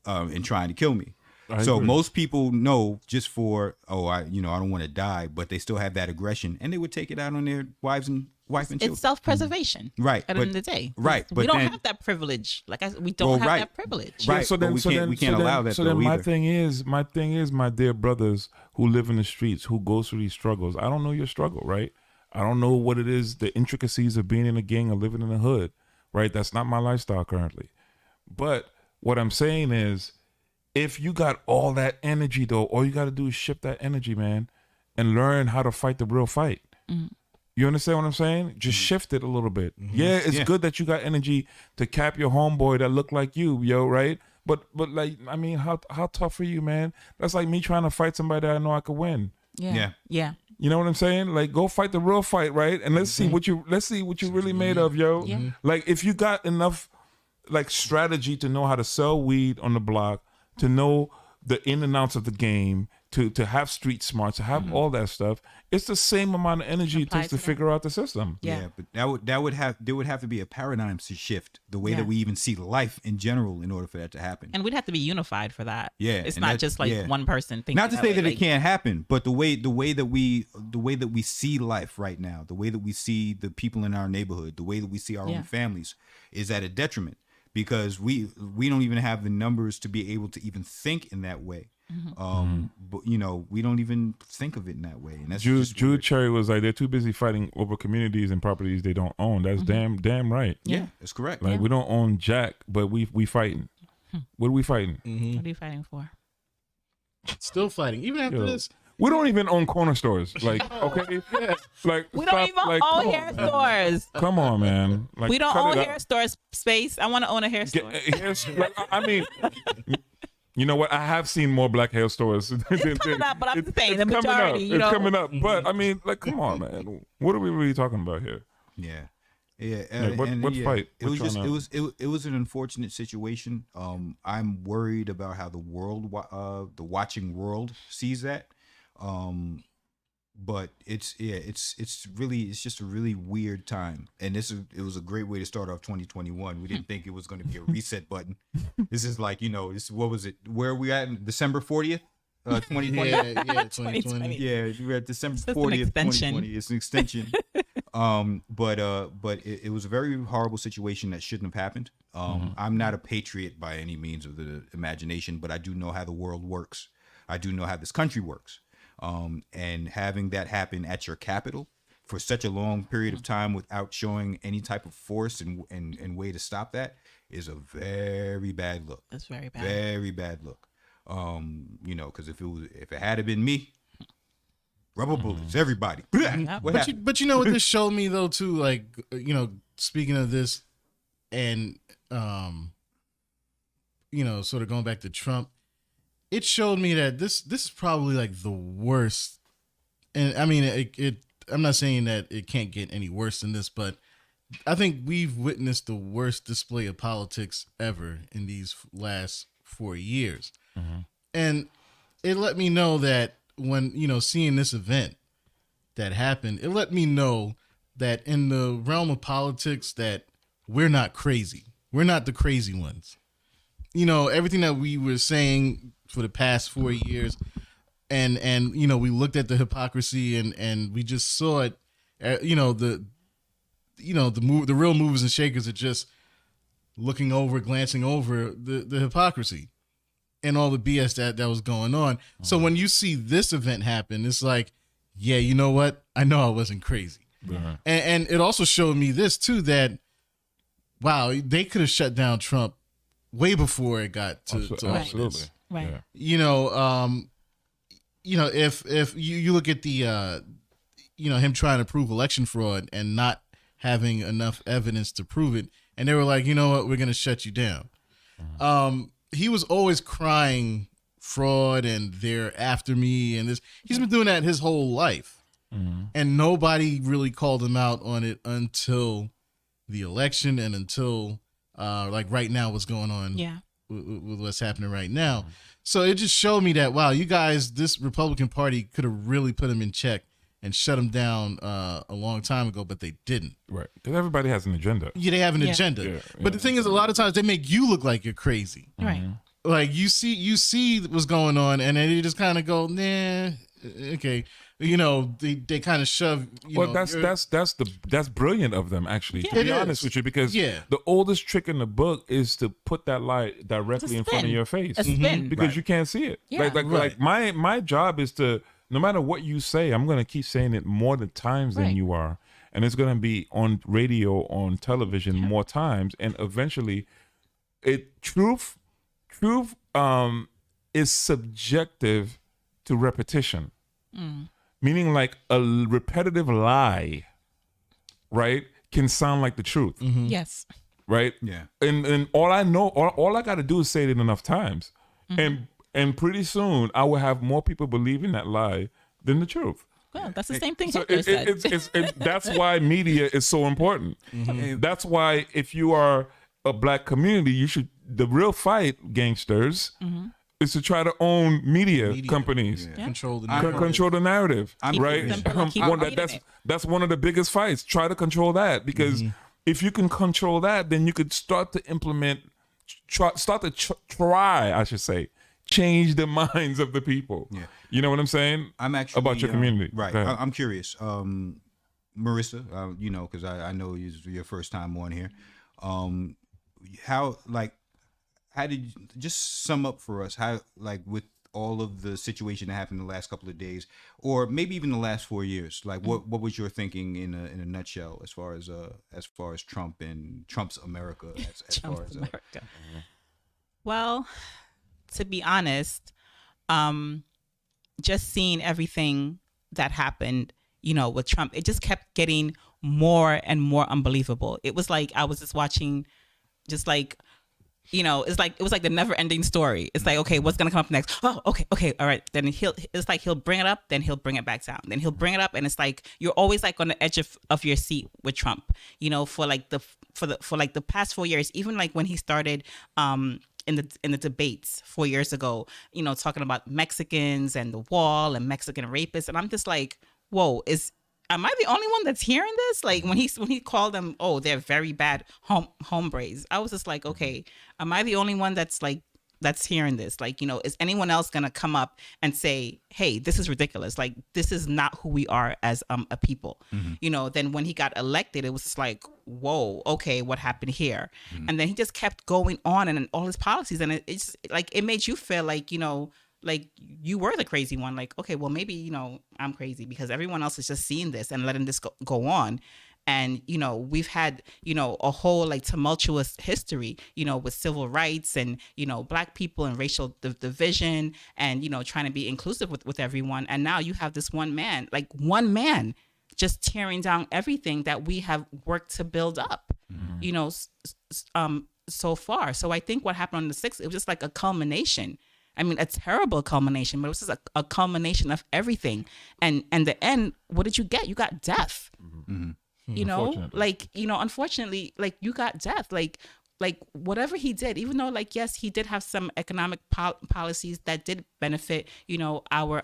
and trying to kill me. So most people know just for, I don't want to die, but they still have that aggression and they would take it out on their wife and children. It's self-preservation. Right. At the end of the day. Right. We don't have that privilege. We don't have that privilege. Right. So then we can't allow that. So then my thing is, my dear brothers who live in the streets, who go through these struggles, I don't know your struggle, right? I don't know what it is, the intricacies of being in a gang or living in the hood, right? That's not my lifestyle currently. But what I'm saying is, if you got all that energy, though, all you got to do is shift that energy, man, and learn how to fight the real fight. You understand what I'm saying? Just shift it a little bit. Yeah, it's good that you got energy to cap your homeboy that look like you, yo, right? But like, I mean, how tough are you, man? That's like me trying to fight somebody that I know I could win. Yeah. You know what I'm saying? Like, go fight the real fight, right? And let's see what you really made of, yo. Yeah. Like, if you got enough like strategy to know how to sell weed on the block, to know the in and outs of the game, to have street smarts, to have all that stuff, it's the same amount of energy it takes to figure out the system. Yeah. But there would have to be a paradigm shift, the way that we even see life in general, in order for that to happen. And we'd have to be unified for that. Yeah, it's and not that- just like yeah. one person thinking. Not to say that way, it can't happen, but the way that we see life right now, the way that we see the people in our neighborhood, the way that we see our own families, is at a detriment, because we don't even have the numbers to be able to even think in that way. But we don't even think of it in that way, and that's Jude Cherry was like, they're too busy fighting over communities and properties they don't own. That's damn right. Yeah, that's correct. Like, we don't own jack, but we fighting. What are we fighting? What are you fighting for? Still fighting, even after this. We don't even own corner stores. Like, okay, like We don't even own hair stores. Come on, man. Like, We don't cut own it hair out. stores space. I want to own a hair store. I mean, you know what? I have seen more black hair stores. It's coming up, but I'm just saying the coming majority. up. It's coming up. But I mean, like, come on, man. What are we really talking about here? Yeah. What fight? It was just it was an unfortunate situation. I'm worried about how the world, the watching world, sees that. But it's just a really weird time, and it was a great way to start off 2021. We didn't think it was going to be a reset button. This is like, what was it? Where are we at? December 40th, 2020. Yeah, 2020. Yeah, we're at December It's an 40th, extension. 2020. It's an extension. But it was a very horrible situation that shouldn't have happened. I'm not a patriot by any means of the imagination, but I do know how the world works. I do know how this country works. And having that happen at your capital for such a long period of time without showing any type of force and way to stop that is a very bad look. That's very bad. Very bad look. You know, because if it had been me, rubber bullets, everybody. Yep. What happened? But you know what this showed me though too, like, you know, speaking of this, and you know, sort of going back to Trump, it showed me that this is probably like the worst. And I mean, I'm not saying that it can't get any worse than this, but I think we've witnessed the worst display of politics ever in these last 4 years. And it let me know that when, you know, seeing this event that happened, it let me know that in the realm of politics that we're not crazy. We're not the crazy ones. You know, everything that we were saying for the past 4 years, and you know, we looked at the hypocrisy and we just saw it. You know, the real movers and shakers are just glancing over the hypocrisy and all the BS that was going on. So when you see this event happen, it's like, yeah, you know what? I know I wasn't crazy. And it also showed me this too, that wow, they could have shut down Trump way before it got to all absolutely. this. Right. Yeah. You know, if you look at the you know, him trying to prove election fraud and not having enough evidence to prove it, and they were like, you know what, we're gonna shut you down. He was always crying fraud and they're after me and this. He's been doing that his whole life, and nobody really called him out on it until the election and until like right now, what's going on with what's happening right now. So it just showed me that, wow, you guys, this Republican Party could have really put him in check and shut him down a long time ago, but they didn't. Right. Because everybody has an agenda. Yeah, they have an agenda. Yeah, but the thing is, a lot of times they make you look like you're crazy. Right. Like you see what's going on, and then you just kind of go, nah, okay. You know, they kind of shove. That's brilliant of them, actually. To It be is. honest with you, because Yeah. the oldest trick in the book is to put that lie directly in front of spin. your face, A spin. because you can't see it. Yeah. Like my job is to, no matter what you say, I'm gonna keep saying it more times than Right. you are, and it's gonna be on radio, on television more times, and eventually, truth is subjective to repetition. Meaning, like a repetitive lie, right, can sound like the truth, Yes. right? Yeah. And all I got to do is say it enough times, and pretty soon I will have more people believing that lie than the truth. Well, that's the same thing So Hitler said. that's why media is so important. That's why if you are a black community, the real fight, gangsters, is to try to own media companies. Yeah. Control the Control the narrative, right? Keep repeating it. That's one of the biggest fights. Try to control that, because if you can control that, then you could start to implement, I should say, change the minds of the people. Yeah. You know what I'm saying? I'm actually about your community. Right. Go ahead. I'm curious, Marisa. You know, because I know it's your first time on here. How did you just sum up for us, how, like, with all of the situation that happened in the last couple of days, or maybe even the last 4 years, like what was your thinking in a nutshell as far as Trump and Trump's America, as far as America. Well, to be honest, just seeing everything that happened, you know, with Trump, it just kept getting more and more unbelievable. It was like I was just watching, just like, you know, it was like the never ending story. It's like, okay, what's gonna come up next? Oh, okay, all right. Then he'll bring it up, then he'll bring it back down. Then he'll bring it up, and it's like you're always like on the edge of your seat with Trump. You know, for the past 4 years, even like when he started in the debates 4 years ago, you know, talking about Mexicans and the wall and Mexican rapists, and I'm just like, whoa, am I the only one that's hearing this? Like when he called them, oh, they're very bad hombres. I was just like, okay, am I the only one that's hearing this? Like, you know, is anyone else gonna come up and say, hey, this is ridiculous? Like, this is not who we are as a people. You know, then when he got elected, it was just like, whoa, okay, what happened here? And then he just kept going on and all his policies, and it's like it made you feel like, you know, like you were the crazy one. Like, okay, well, maybe, you know, I'm crazy because everyone else is just seeing this and letting this go on. And, we've had, a whole like tumultuous history, with civil rights and, Black people and racial division and, trying to be inclusive with everyone. And now you have this one man just tearing down everything that we have worked to build up, so far. So I think what happened on the 6th, it was just like a culmination. I mean, a terrible culmination, but it was just a culmination of everything. And the end, what did you get? You got death. Mm-hmm. Unfortunately, like you got death. Like whatever he did, even though like, yes, he did have some economic policies that did benefit, our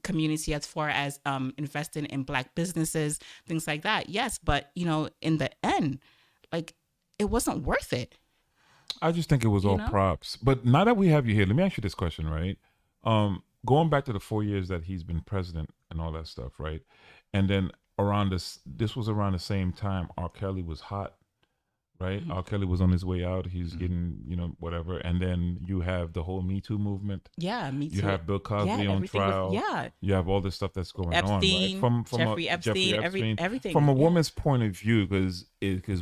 community as far as investing in Black businesses, things like that. Yes, but in the end, like it wasn't worth it. I just think it was all props. But now that we have you here, let me ask you this question, right? Going back to the 4 years that he's been president and all that stuff, right? And then this was around the same time R. Kelly was hot, right? R. Kelly was on his way out. He's getting, whatever. And then you have the whole Me Too movement. Yeah, Me Too. You have Bill Cosby on trial. You have all this stuff that's going Epstein, on, right? Jeffrey Epstein, everything. From a woman's point of view, because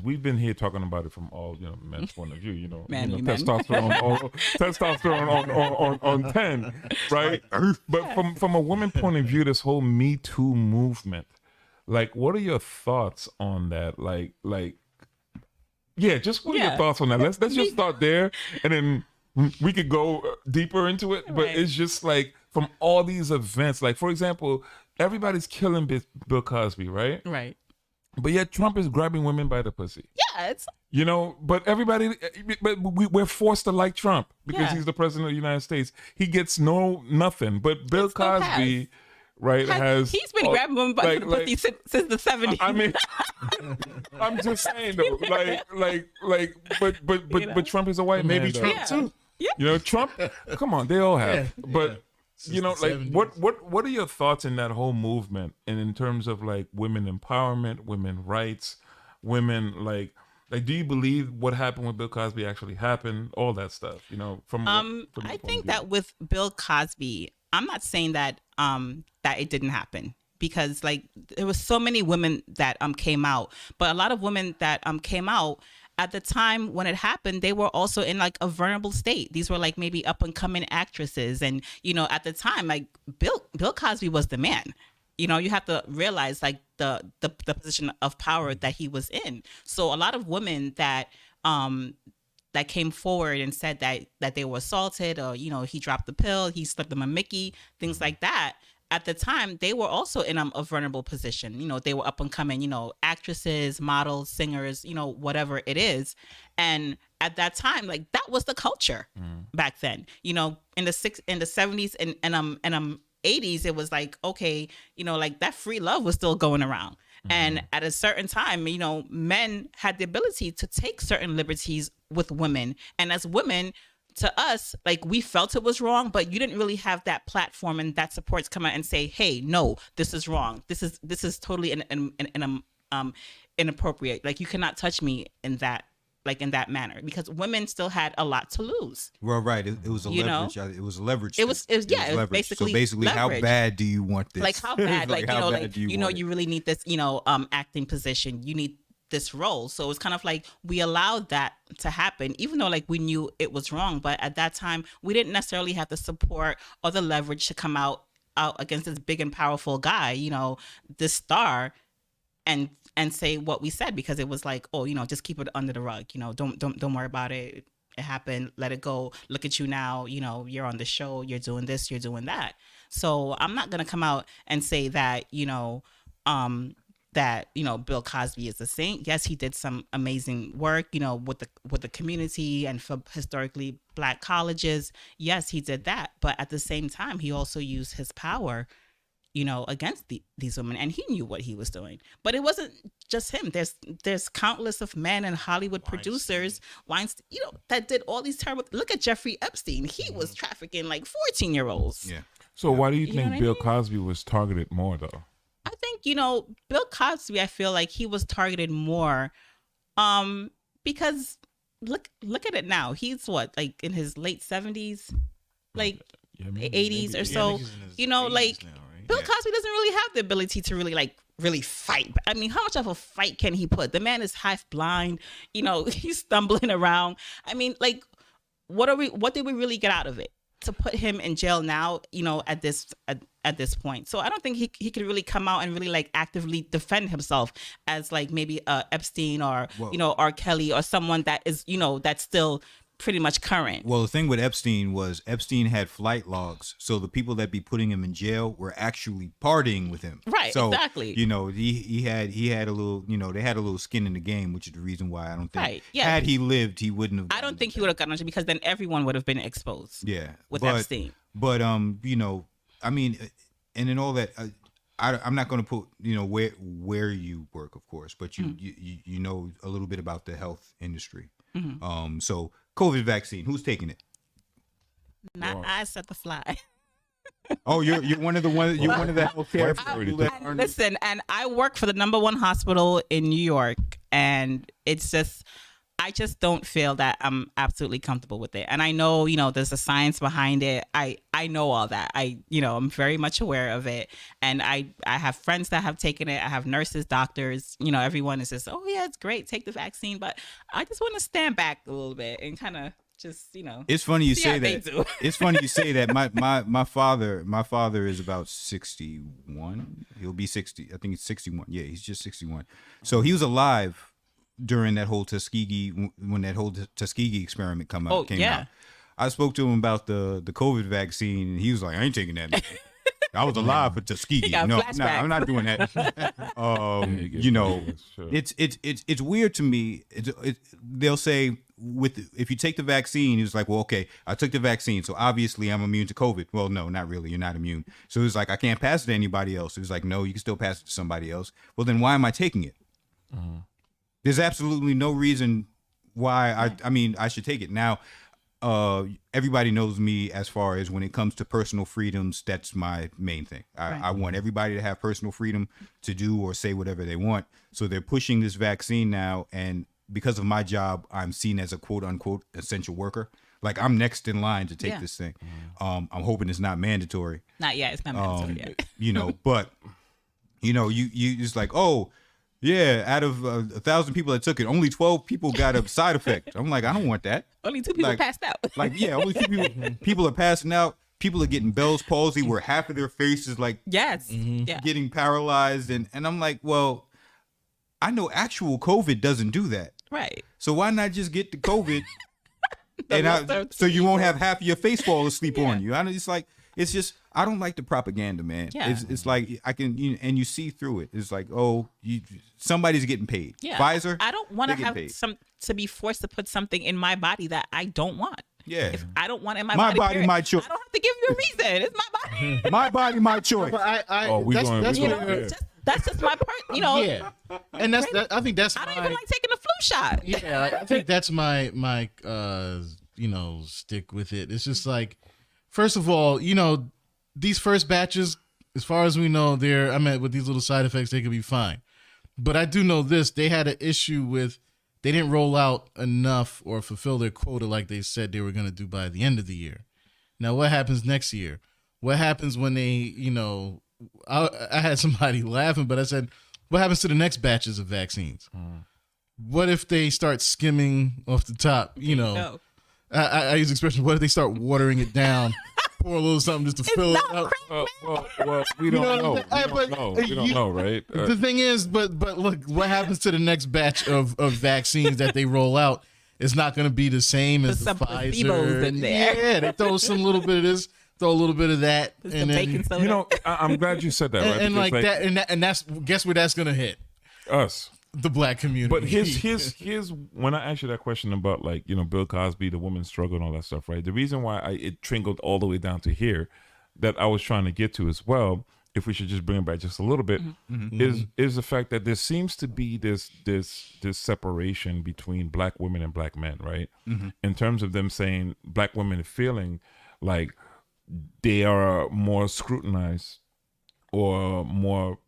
we've been here talking about it from all, men's point of view, testosterone on 10, right? But from a woman point of view, this whole Me Too movement, like, what are your thoughts on that? Just what are your thoughts on that? Let's just start there, and then we could go deeper into it. But it's just like from all these events, like for example, everybody's killing Bill Cosby, right? Right. But yet Trump is grabbing women by the pussy. Yeah, it's but we're forced to like Trump because he's the president of the United States. He gets nothing. But Bill Cosby. Right, he's been grabbing women by the pussy since the 70s. I mean, I'm just saying though, but Trump is a white man. Maybe Trump too. Yeah. Trump. Come on, they all have. Yeah. But The what are your thoughts in that whole movement, and in terms of like women empowerment, women rights, women like do you believe what happened with Bill Cosby actually happened? All that stuff, from I think that with Bill Cosby, I'm not saying that that it didn't happen, because like there was so many women that came out, but a lot of women that came out at the time when it happened, they were also in like a vulnerable state. These were like maybe up and coming actresses, and at the time, like Bill Cosby was the man. You have to realize like the position of power that he was in. So a lot of women that came forward and said that they were assaulted, or he dropped the pill, he slipped them a Mickey, things like that. At the time, they were also in a vulnerable position. They were up and coming, actresses, models, singers, whatever it is. And at that time, like that was the culture back then. In the 70s and 80s, it was like, okay, like that free love was still going around. And at a certain time, men had the ability to take certain liberties with women. And as women, to us, like we felt it was wrong, but you didn't really have that platform and that support to come out and say, hey, no, this is wrong. This is totally inappropriate. Like you cannot touch me in that manner, because women still had a lot to lose. Well, right. It was a leverage. It was a leverage. It was basically so basically leverage. How bad do you want this? Like how bad? like how bad do you want you really need this, acting position. You need this role. So it's kind of like we allowed that to happen, even though like we knew it was wrong. But at that time, we didn't necessarily have the support or the leverage to come out against this big and powerful guy, this star, and say what we said, because it was like, oh, just keep it under the rug. Don't worry about it. It happened. Let it go. Look at you now. You're on the show. You're doing this. You're doing that. So I'm not gonna come out and say that Bill Cosby is a saint. Yes, he did some amazing work, with the community and for historically Black colleges. Yes, he did that. But at the same time, he also used his power, against these women, and he knew what he was doing. But it wasn't just him. There's countless of men and Hollywood producers, Weinstein, that did all these terrible. Look at Jeffrey Epstein. He was trafficking like 14-year-olds. Yeah. So why do you think Bill Cosby was targeted more though? I think, Bill Cosby, I feel like he was targeted more because look at it now. He's what, like in his late 70s, like 80s or so. Bill Cosby doesn't really have the ability to really like really fight. I mean, how much of a fight can he put? The man is half blind, he's stumbling around. I mean, like, what did we really get out of it to put him in jail now, at this point? So I don't think he could really come out and really like actively defend himself as like maybe Epstein or, R. Kelly or someone that is, that's still pretty much current. Well, the thing with Epstein was Epstein had flight logs, so the people that be putting him in jail were actually partying with him. Right, so, exactly. He had a little, they had a little skin in the game, which is the reason why I don't think Right, yeah. had he lived, he wouldn't have. I don't think he would have gotten on, because then everyone would have been exposed. Yeah, with Epstein. But I mean, and in all that, I'm not going to put where you work, of course, but you know a little bit about the health industry. Mm-hmm. So COVID vaccine, who's taking it? Not I set the fly. Oh, you're one of the ones. You're one of the healthcare people that are. Listen, and I work for the #1 hospital in New York, and it's just, I just don't feel that I'm absolutely comfortable with it. And I know, there's a science behind it. I know all that. I'm very much aware of it. And I have friends that have taken it. I have nurses, doctors, everyone is just, oh yeah, it's great, take the vaccine. But I just want to stand back a little bit and kind of just, It's funny you say that. It's funny you say that. My father is about 61. He'll be 60. I think he's 61. Yeah, he's just 61. So he was alive during that whole Tuskegee, when that whole Tuskegee experiment came out. I spoke to him about the COVID vaccine, and he was like, I ain't taking that. I was alive for Tuskegee. No, I'm not doing that. It's weird to me. They'll say, if you take the vaccine, it's like, well, okay, I took the vaccine, so obviously I'm immune to COVID. Well, no, not really. You're not immune. So it's like, I can't pass it to anybody else. It's like, no, you can still pass it to somebody else. Well, then why am I taking it? There's absolutely no reason why I should take it. Now, everybody knows me as far as when it comes to personal freedoms. That's my main thing. I want everybody to have personal freedom to do or say whatever they want. So they're pushing this vaccine now, and because of my job, I'm seen as a quote unquote essential worker. Like, I'm next in line to take this thing. I'm hoping it's not mandatory. Not yet. It's not mandatory yet. But you just like, oh yeah, out of 1,000 people that took it, only 12 people got a side effect. I'm like, I don't want that. Only 2 people passed out. Only 2 people. People are passing out. People are getting Bell's palsy, where half of their face is like getting paralyzed, and I'm like, well, I know actual COVID doesn't do that. Right. So why not just get the COVID, so you won't have half of your face fall asleep on you? It's just, I don't like the propaganda, man. Yeah. It's like, I can, and you see through it. It's like, oh, somebody's getting paid. Yeah. Pfizer. I don't want to have to be forced to put something in my body that I don't want. Yeah. If I don't want it in my body, my choice. I don't have to give you a reason. It's my body. My body, my choice. That's just my part, Yeah, and I think that's. I don't even like taking a flu shot. Yeah, I think that's my stick with it. It's just like, first of all, these first batches, as far as we know, with these little side effects, they could be fine. But I do know this: they had an issue with, they didn't roll out enough or fulfill their quota like they said they were going to do by the end of the year. Now, what happens next year? What happens when they, I had somebody laughing, but I said, what happens to the next batches of vaccines? What if they start skimming off the top? I use the expression, what if they start watering it down? Pour a little something just to fill it up. Well, we don't know. We don't know, right? The thing is, but look, what happens to the next batch of vaccines that they roll out is not going to be the same as the Pfizer. In there. Yeah, they throw some little bit of this, throw a little bit of that, and then, I'm glad you said that, right? And like that, and that's, guess where that's going to hit? Us. The black community. But here's when I asked you that question about, like, Bill Cosby, the woman's struggle and all that stuff, right? The reason why it trickled all the way down to here, that I was trying to get to as well, if we should just bring it back just a little bit, is the fact that there seems to be this separation between black women and black men, right? In terms of them saying black women feeling like they are more scrutinized or more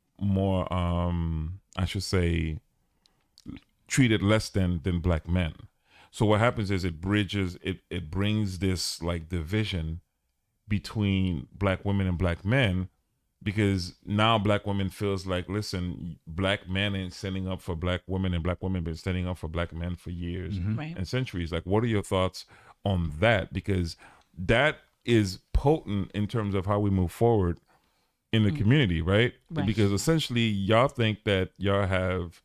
I should say treated less than black men. So what happens is it brings this like division between black women and black men, because now black women feels like, listen, black men ain't standing up for black women, and black women been standing up for black men for years Right. and centuries. Like, what are your thoughts on that? Because that is potent in terms of how we move forward in the community, right? Right. Because essentially y'all think that y'all have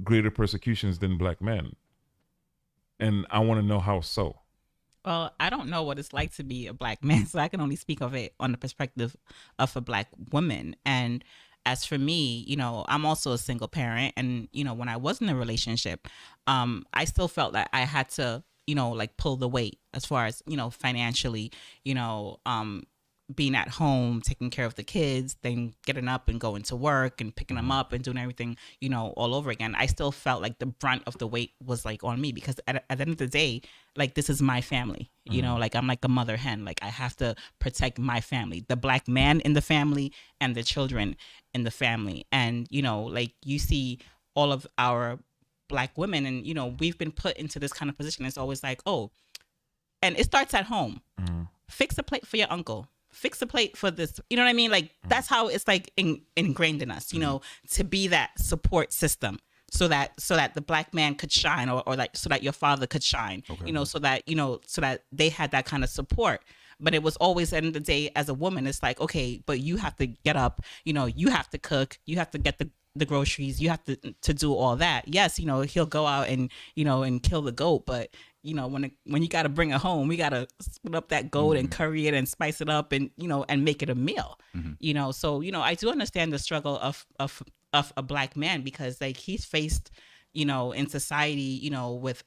greater persecutions than black men. And I want to know how so. Well, I don't know what it's like to be a black man, so I can only speak of it on the perspective of a black woman. And as for me, I'm also a single parent, and when I was in a relationship, I still felt that I had to, like pull the weight as far as financially, being at home, taking care of the kids, then getting up and going to work and picking them up and doing everything, all over again. I still felt like the brunt of the weight was like on me, because at the end of the day, like, this is my family, like I'm like a mother hen. Like, I have to protect my family, the black man in the family and the children in the family. And, like, you see all of our black women, and, we've been put into this kind of position. It's always like, oh, and it starts at home. Fix a plate for your uncle. Fix a plate for this. You know what I mean? Like, that's how it's like ingrained in us, to be that support system, so that the black man could shine, or like, so that your father could shine, so that they had that kind of support. But it was always, at the end of the day, as a woman, it's like, okay, but you have to get up, you have to cook, you have to get the groceries, you have to do all that. Yes, he'll go out and, and kill the goat, but when you got to bring it home, we got to split up that goat and curry it and spice it up and, and make it a meal, so, I do understand the struggle of a black man, because like, he's faced, in society, with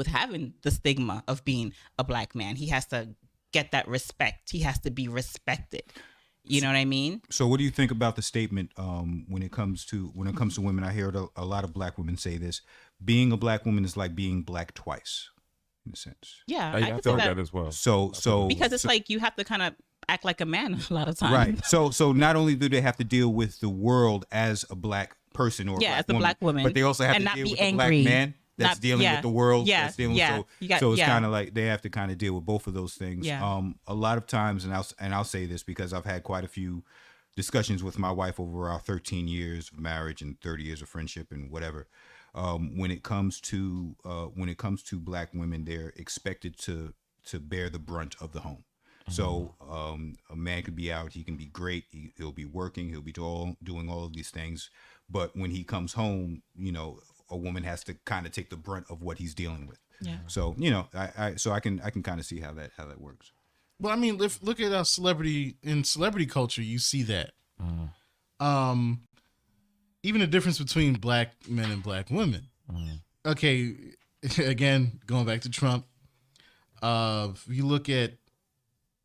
having the stigma of being a black man. He has to get that respect. He has to be respected. You know what I mean? So what do you think about the statement when it comes to women? I hear a lot of black women say this: being a black woman is like being black twice, in a sense. Yeah, I feel that as well. So because it's like, you have to kind of act like a man a lot of times. Right. So not only do they have to deal with the world as a black person or as a black woman, but they also have and to not deal be with angry. the black man that's dealing with the world. That's dealing so it's Yeah. kind of like they have to kind of deal with both of those things. Yeah. A lot of times, and I'll say this because I've had quite a few discussions with my wife over our 13 years of marriage and 30 years of friendship and whatever. When it comes to black women, they're expected to bear the brunt of the home. So a man could be out, he can be great, he'll be working, he'll be doing all of these things, but when he comes home, a woman has to kind of take the brunt of what he's dealing with. Yeah. So I can kind of see how that works. Well, I mean, look at our celebrity culture. You see that. Even the difference between black men and black women. Okay, again, going back to Trump. You look at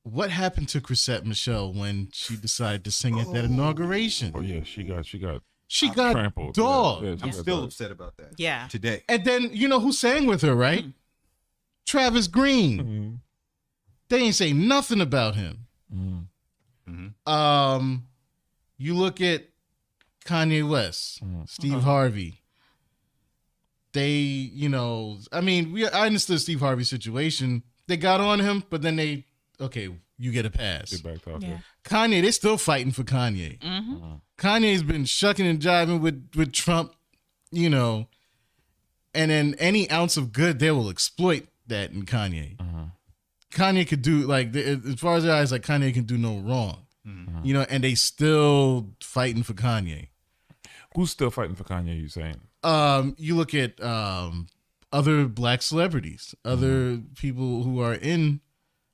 what happened to Chrisette Michele when she decided to sing at that inauguration. Oh yeah, she got She got trampled. dogged. Yeah, I'm still upset about that. Yeah. Today. And then, you know who sang with her, right? Travis Green. Mm-hmm. They ain't say nothing about him. Mm-hmm. You look at Kanye West, Steve Harvey. They, I I understood Steve Harvey's situation. They got on him, but then you get a pass. Get back off Yeah. there. Kanye, they're still fighting for Kanye. Kanye's been shucking and jiving with Trump, and then any ounce of good, they will exploit that in Kanye. Kanye could do, as far as their eyes, Kanye can do no wrong. And they still fighting for Kanye. Who's still fighting for Kanye, you saying? You look at other black celebrities, other people who are in,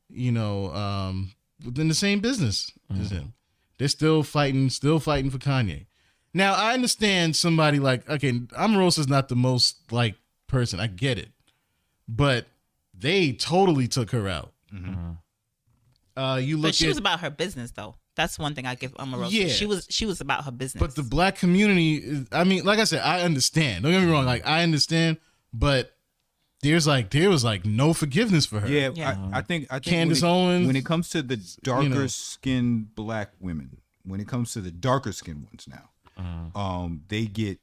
within the same business as him. They're still fighting for Kanye. Now, I understand somebody Omarosa's not the most liked person. I get it. But they totally took her out. But she was about her business, though. That's one thing I give Omarosa. Yeah. She was about her business. But the black community, like I said, I understand. Don't get me wrong. I understand, but there was no forgiveness for her. Yeah. I think Candace Owens, when it comes to the darker skinned black women, when it comes to the darker skinned ones now, they get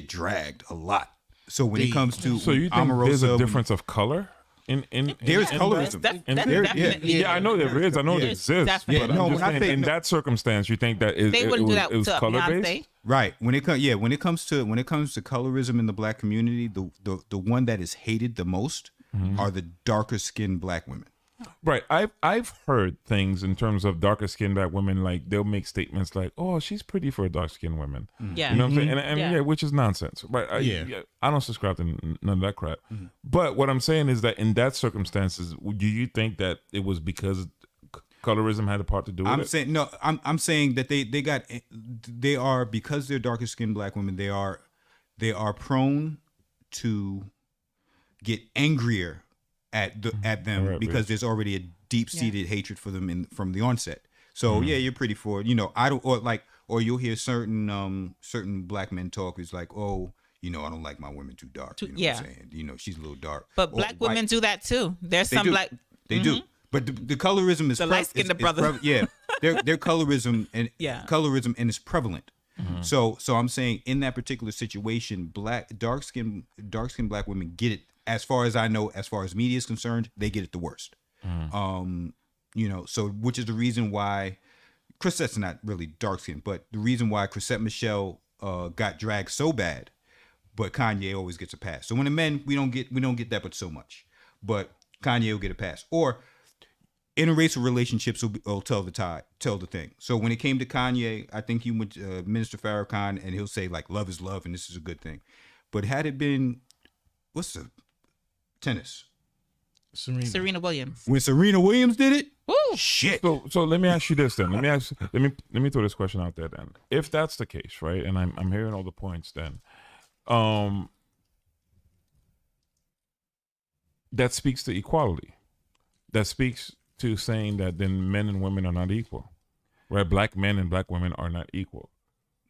dragged a lot. So when it comes to So you think Omarosa, there's a difference of color? There's colorism. Yeah, I know there is. I know it There's exists. definitely- But I'm no, just when I saying, say in no- that circumstance, you think that They wouldn't do that it was to color Beyonce. based? Right. When it comes to colorism in the black community, the one that is hated the most are the darker skinned black women. Right. I've heard things in terms of darker skinned black women, like they'll make statements like, "Oh, she's pretty for a dark skinned woman." Yeah. You know what I'm saying? And Yeah. yeah, which is nonsense. Right. I don't subscribe to none of that crap. But what I'm saying is that in that circumstances, do you think that it was because colorism had a part to do with I'm it? saying no. I'm saying that they are, because they're darker skinned black women. They are prone to get angrier at them Right, because there's already a deep seated hatred for them from the onset. So yeah, you're pretty for it. I don't, or you'll hear certain black men talk. It's like, oh, I don't like my women too dark. You know what I'm saying? She's a little dark. But Or black women do that too. There's some black. They do. But the colorism is The light-skinned brother. yeah, their colorism and Yeah. colorism and is prevalent. So I'm saying in that particular situation, dark skinned black women get it. As far as I know, as far as media is concerned, they get it the worst. So which is the reason why Chrisette's not really dark skinned, but the reason why Chrisette Michele got dragged so bad, but Kanye always gets a pass. So when the men, we don't get that, but so much. But Kanye will get a pass. Or interracial relationships will tell the thing. So when it came to Kanye, I think he went to Minister Farrakhan, and he'll say like love is love and this is a good thing. But had it been, what's the tennis? Serena Williams. When Serena Williams did it, Woo! shit. So let me ask you this then. Let me throw this question out there then. If that's the case, right, and I'm hearing all the points then, that speaks to equality. That speaks to saying that then men and women are not equal, right? Black men and black women are not equal,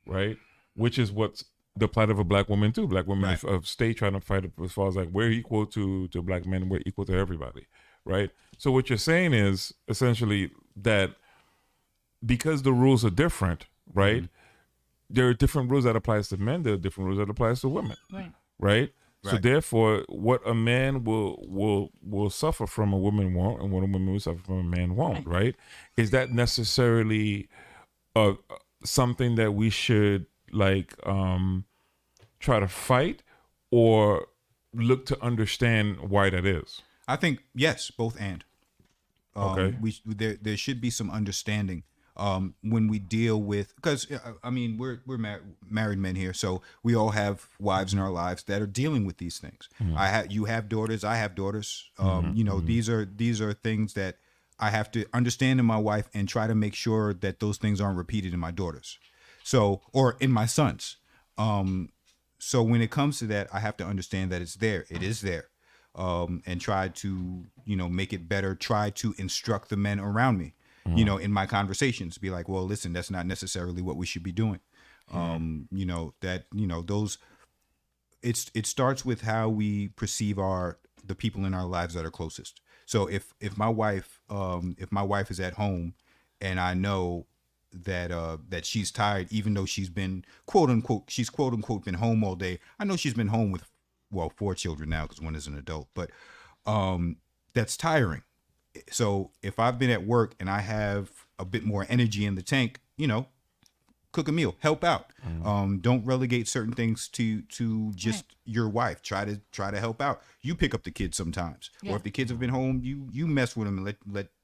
right? Which is what's the plight of a black woman too. Black women of state trying to fight as far as like we're equal to black men, we're equal to everybody, right? So what you're saying is essentially that because the rules are different, right? There are different rules that applies to men. There are different rules that applies to women, right? So therefore, what a man will suffer from, a woman won't, and what a woman will suffer from, a man won't, right? Is that necessarily something that we should try to fight, or look to understand why that is? I think yes, both and. Okay. There should be some understanding when we deal with, because I mean we're married men here, so we all have wives in our lives that are dealing with these things. You have daughters, I have daughters. These are things that I have to understand in my wife and try to make sure that those things aren't repeated in my daughters, or in my sons. So when it comes to that, I have to understand that it's there. It is there. And try to, make it better, try to instruct the men around me, in my conversations, be like, well, listen, that's not necessarily what we should be doing. It starts with how we perceive the people in our lives that are closest. So if my wife is at home and I know that she's tired, even though she's been quote unquote been home all day. I know she's been home with 4 children now because one is an adult, but that's tiring. So if I've been at work and I have a bit more energy in the tank, cook a meal, help out. Don't relegate certain things to just your wife. Try to help out. You pick up the kids sometimes, or if the kids have been home, you mess with them and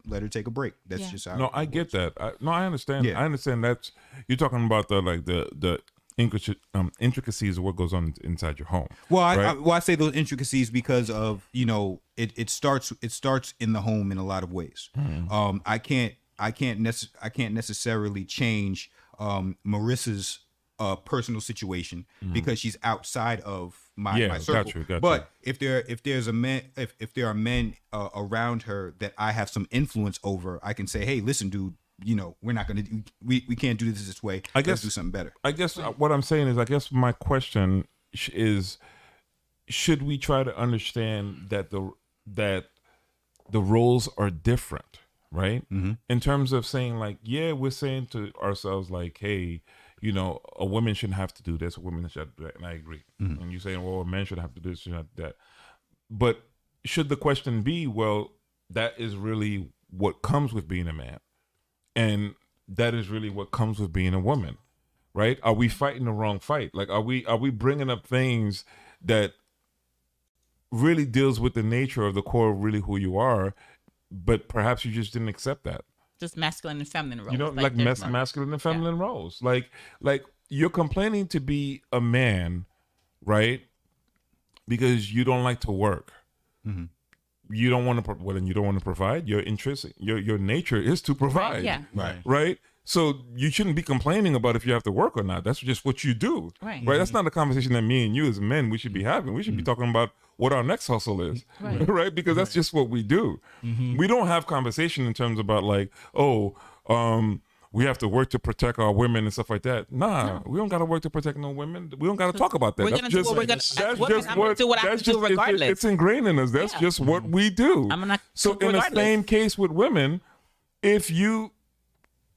let her take a break. That's just how. No, I get that. I understand. Yeah. I understand that you're talking about the intricacies of what goes on inside your home. Well, right? I say those intricacies because of it starts in the home in a lot of ways. I can't necessarily change Marissa's personal situation because she's outside of my circle. Got you. But if there are men around her that I have some influence over, I can say, hey, listen, dude. We're not going to we can't do this way. Let's do something better. I guess what I'm saying is, my question is, should we try to understand that the roles are different, right? In terms of saying we're saying to ourselves hey, a woman shouldn't have to do this, a woman should have to do that, and I agree. And you're saying, well, a man should have to do this, should have to do that. But should the question be, well, that is really what comes with being a man, and that is really what comes with being a woman, right? Are we fighting the wrong fight? Like, are we bringing up things that really deals with the nature of the core of really who you are, but perhaps you just didn't accept that? Just masculine and feminine roles. You know, like masculine and feminine roles. Like you're complaining to be a man, right? Because you don't like to work. Mm-hmm. You don't want to. Well, then you don't want to provide. Your intrinsic, your nature is to provide. Yeah. Right. So you shouldn't be complaining about if you have to work or not. That's just what you do. Right. That's not a conversation that me and you as men we should be having. We should be talking about what our next hustle is, right? Because that's just what we do. We don't have conversation in terms about like, we have to work to protect our women and stuff like that. Nah, we don't got to work to protect no women. We don't got to talk about that. We're gonna do what we're gonna. As women, I'm gonna do what I have to do regardless. It's ingrained in us. That's just what we do. I'm not. So in the same case with women, if you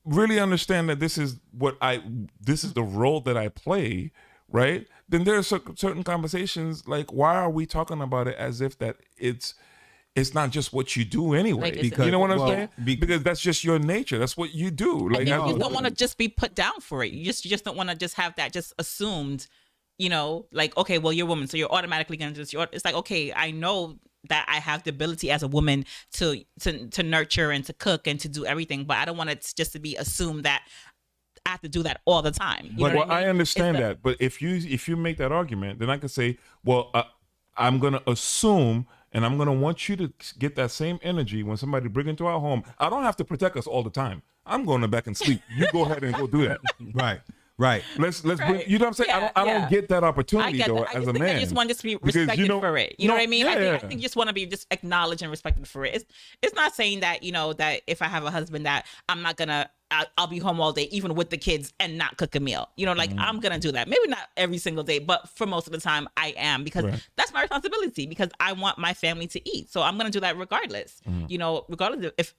really understand that this is the role that I play, right? Then there are certain conversations like, why are we talking about it as if that it's not just what you do anyway? Like, because, you know what I'm saying? Because that's just your nature. That's what you do. Like, you just don't want to just be put down for it. You just don't want to just have that just assumed, you know, like, okay, well, you're a woman, so you're automatically going to just, it's like, okay, I know that I have the ability as a woman to nurture and to cook and to do everything, but I don't want it just to be assumed that I have to do that all the time. You know what I mean? I understand that, but if you make that argument, then I could say, well, I'm going to assume, and I'm going to want you to get that same energy when somebody bring into our home. I don't have to protect us all the time. I'm going back and sleep. You go ahead and go do that. Right. Let's bring, you know what I'm saying? Yeah, I don't get that opportunity though as a man. I just want to be respected for it. You know what I mean? I think you just want to be just acknowledged and respected for it. It's not saying that, you know, that if I have a husband that I'm not gonna I'll be home all day, even with the kids, and not cook a meal. You know, like I'm gonna do that. Maybe not every single day, but for most of the time I am, because that's my responsibility, because I want my family to eat. So I'm gonna do that regardless. You know, regardless of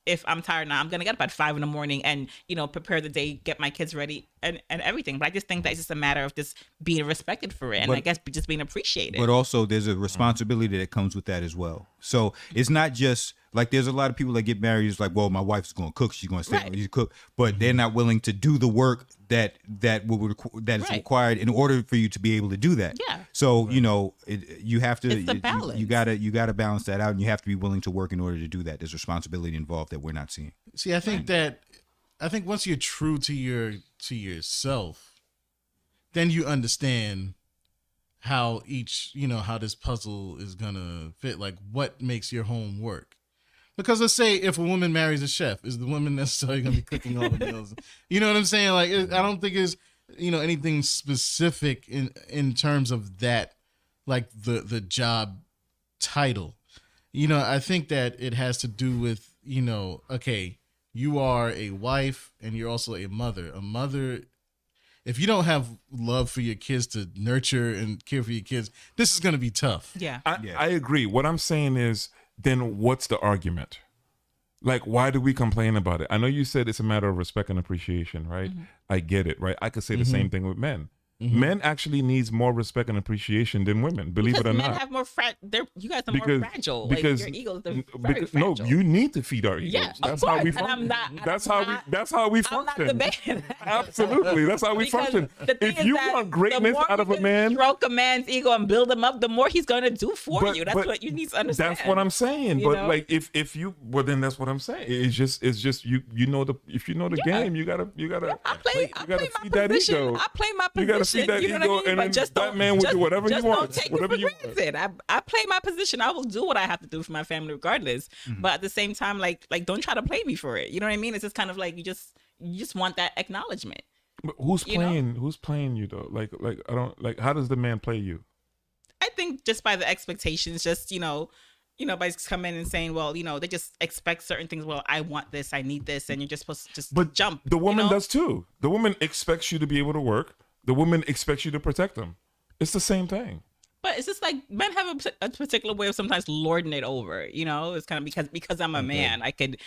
if I'm tired now, I'm gonna get up at 5 a.m. and, you know, prepare the day, get my kids ready and everything. But I just think that it's just a matter of just being respected for it, and I guess just being appreciated. But also there's a responsibility that comes with that as well. So it's not just like, there's a lot of people that get married. It's like, well, my wife's going to cook. She's going to stay to cook, but they're not willing to do the work that is required in order for you to be able to do that. Yeah. So, you know, you have to, it's the balance. You gotta balance that out, and you have to be willing to work in order to do that. There's responsibility involved that we're not seeing. See, I think once you're true to yourself, then you understand how how this puzzle is gonna fit, like what makes your home work. Because let's say if a woman marries a chef, is the woman necessarily gonna be cooking all the meals? You know what I'm saying? Like, I don't think it's, you know, anything specific in terms of that, like the job title. You know, I think that it has to do with, you know, okay, you are a wife and you're also a mother. A mother, if you don't have love for your kids to nurture and care for your kids, this is going to be tough. Yeah. I agree. What I'm saying is, then what's the argument? Like, why do we complain about it? I know you said it's a matter of respect and appreciation, right? I get it, right? I could say the same thing with men. Men actually needs more respect and appreciation than women, believe it or not. Men have more you guys are more fragile. Because your egos are very fragile. No, you need to feed our egos. Yeah, that's how we function. That's how we function. I'm not debating that. Absolutely, that's how we function. If you want greatness out of a man, stroke a man's ego and build him up, the more he's going to do for you. That's what you need to understand. That's what I'm saying. But like, if you, well, then that's what I'm saying. It's just you know if you know the game, you gotta I play feed that ego. I play my position. You gotta feed that ego, and then that man will do whatever he wants. Don't take it for granted. I play my position. I will do what I have to do for my family regardless. But at the same time, like don't try to play me for it. You know what I mean? It's just kind of like you just want that acknowledgement. But who's playing you though? Like I don't like, how does the man play you? I think just by the expectations, just by coming in and saying, well, they just expect certain things. Well, I want this, I need this, and you're just supposed to just jump. The woman does too. The woman expects you to be able to work. The woman expects you to protect them. It's the same thing. But it's just like men have a particular way of sometimes lording it over. It's kind of because I'm a man, I could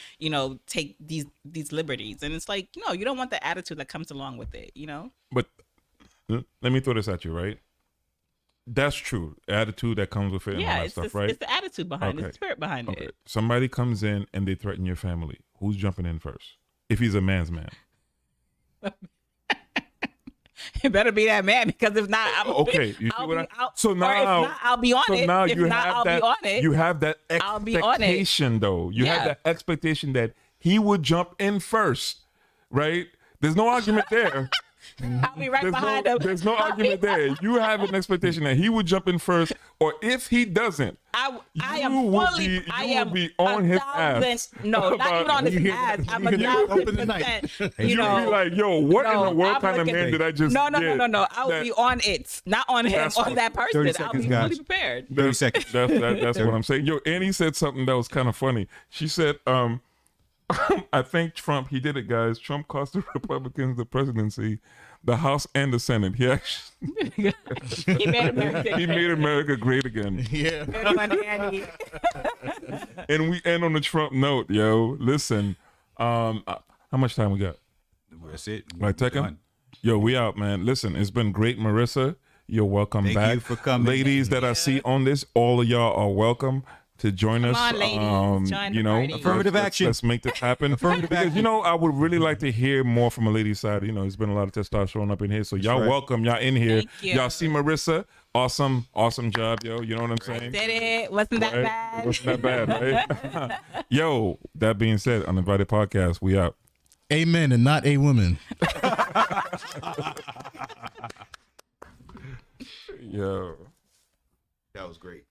take these liberties, and it's like you don't want the attitude that comes along with it. But let me throw this at you, right? That's true. Attitude that comes with it and all that it's stuff, the, right? it's the attitude behind it, the spirit behind Okay. it. Somebody comes in and they threaten your family. Who's jumping in first? If he's a man's man. It better be that man, because if not, Okay. You see what so now, or if not, I'll be on so it. now If you not, have I'll that. be on it. You have that I'll be on it. expectation, though. You have Yeah. that expectation that he would jump in first, right? There's no argument there. I'll be right There's behind no, him. there's no argument there. You have an expectation that he would jump in first, or if he doesn't, I am you will fully. be- I you will am be on his ass. No, not even on his ass. I'm a open the night. 1,000%. And You you'll know, be like, yo, what in the world I'm kind of looking- man did I just No. get? I will That- be on it, not on him, That's on that 30 person. I'll seconds, be guys. fully prepared. 30 seconds. That's what I'm saying. Yo, Annie said something that was kind of funny. She said, I think Trump, he did it, guys. Trump cost the Republicans the presidency, the House and the Senate. He actually He made America. he made America great again. Yeah. Good one, Andy. And we end on the Trump note, yo. Listen, how much time we got? That's it. Like Tekken? Yo, we out, man. Listen, it's been great, Marissa. You're welcome Thank back. you for coming. Ladies that I see on this, all of y'all are welcome to join us. on, ladies. Join the party. Affirmative action. Let's make this happen. Affirmative Because, action. I would really like to hear more from a lady's side. There's been a lot of testosterone up in here. So y'all right. welcome. Y'all in here. Thank you. Y'all see Marissa. Awesome job, yo. You know what I'm saying? Did it? Wasn't that Right? bad? It wasn't that bad, right? Yo, that being said, Uninvited Podcast, we out. Amen, and not a woman. Yo. That was great.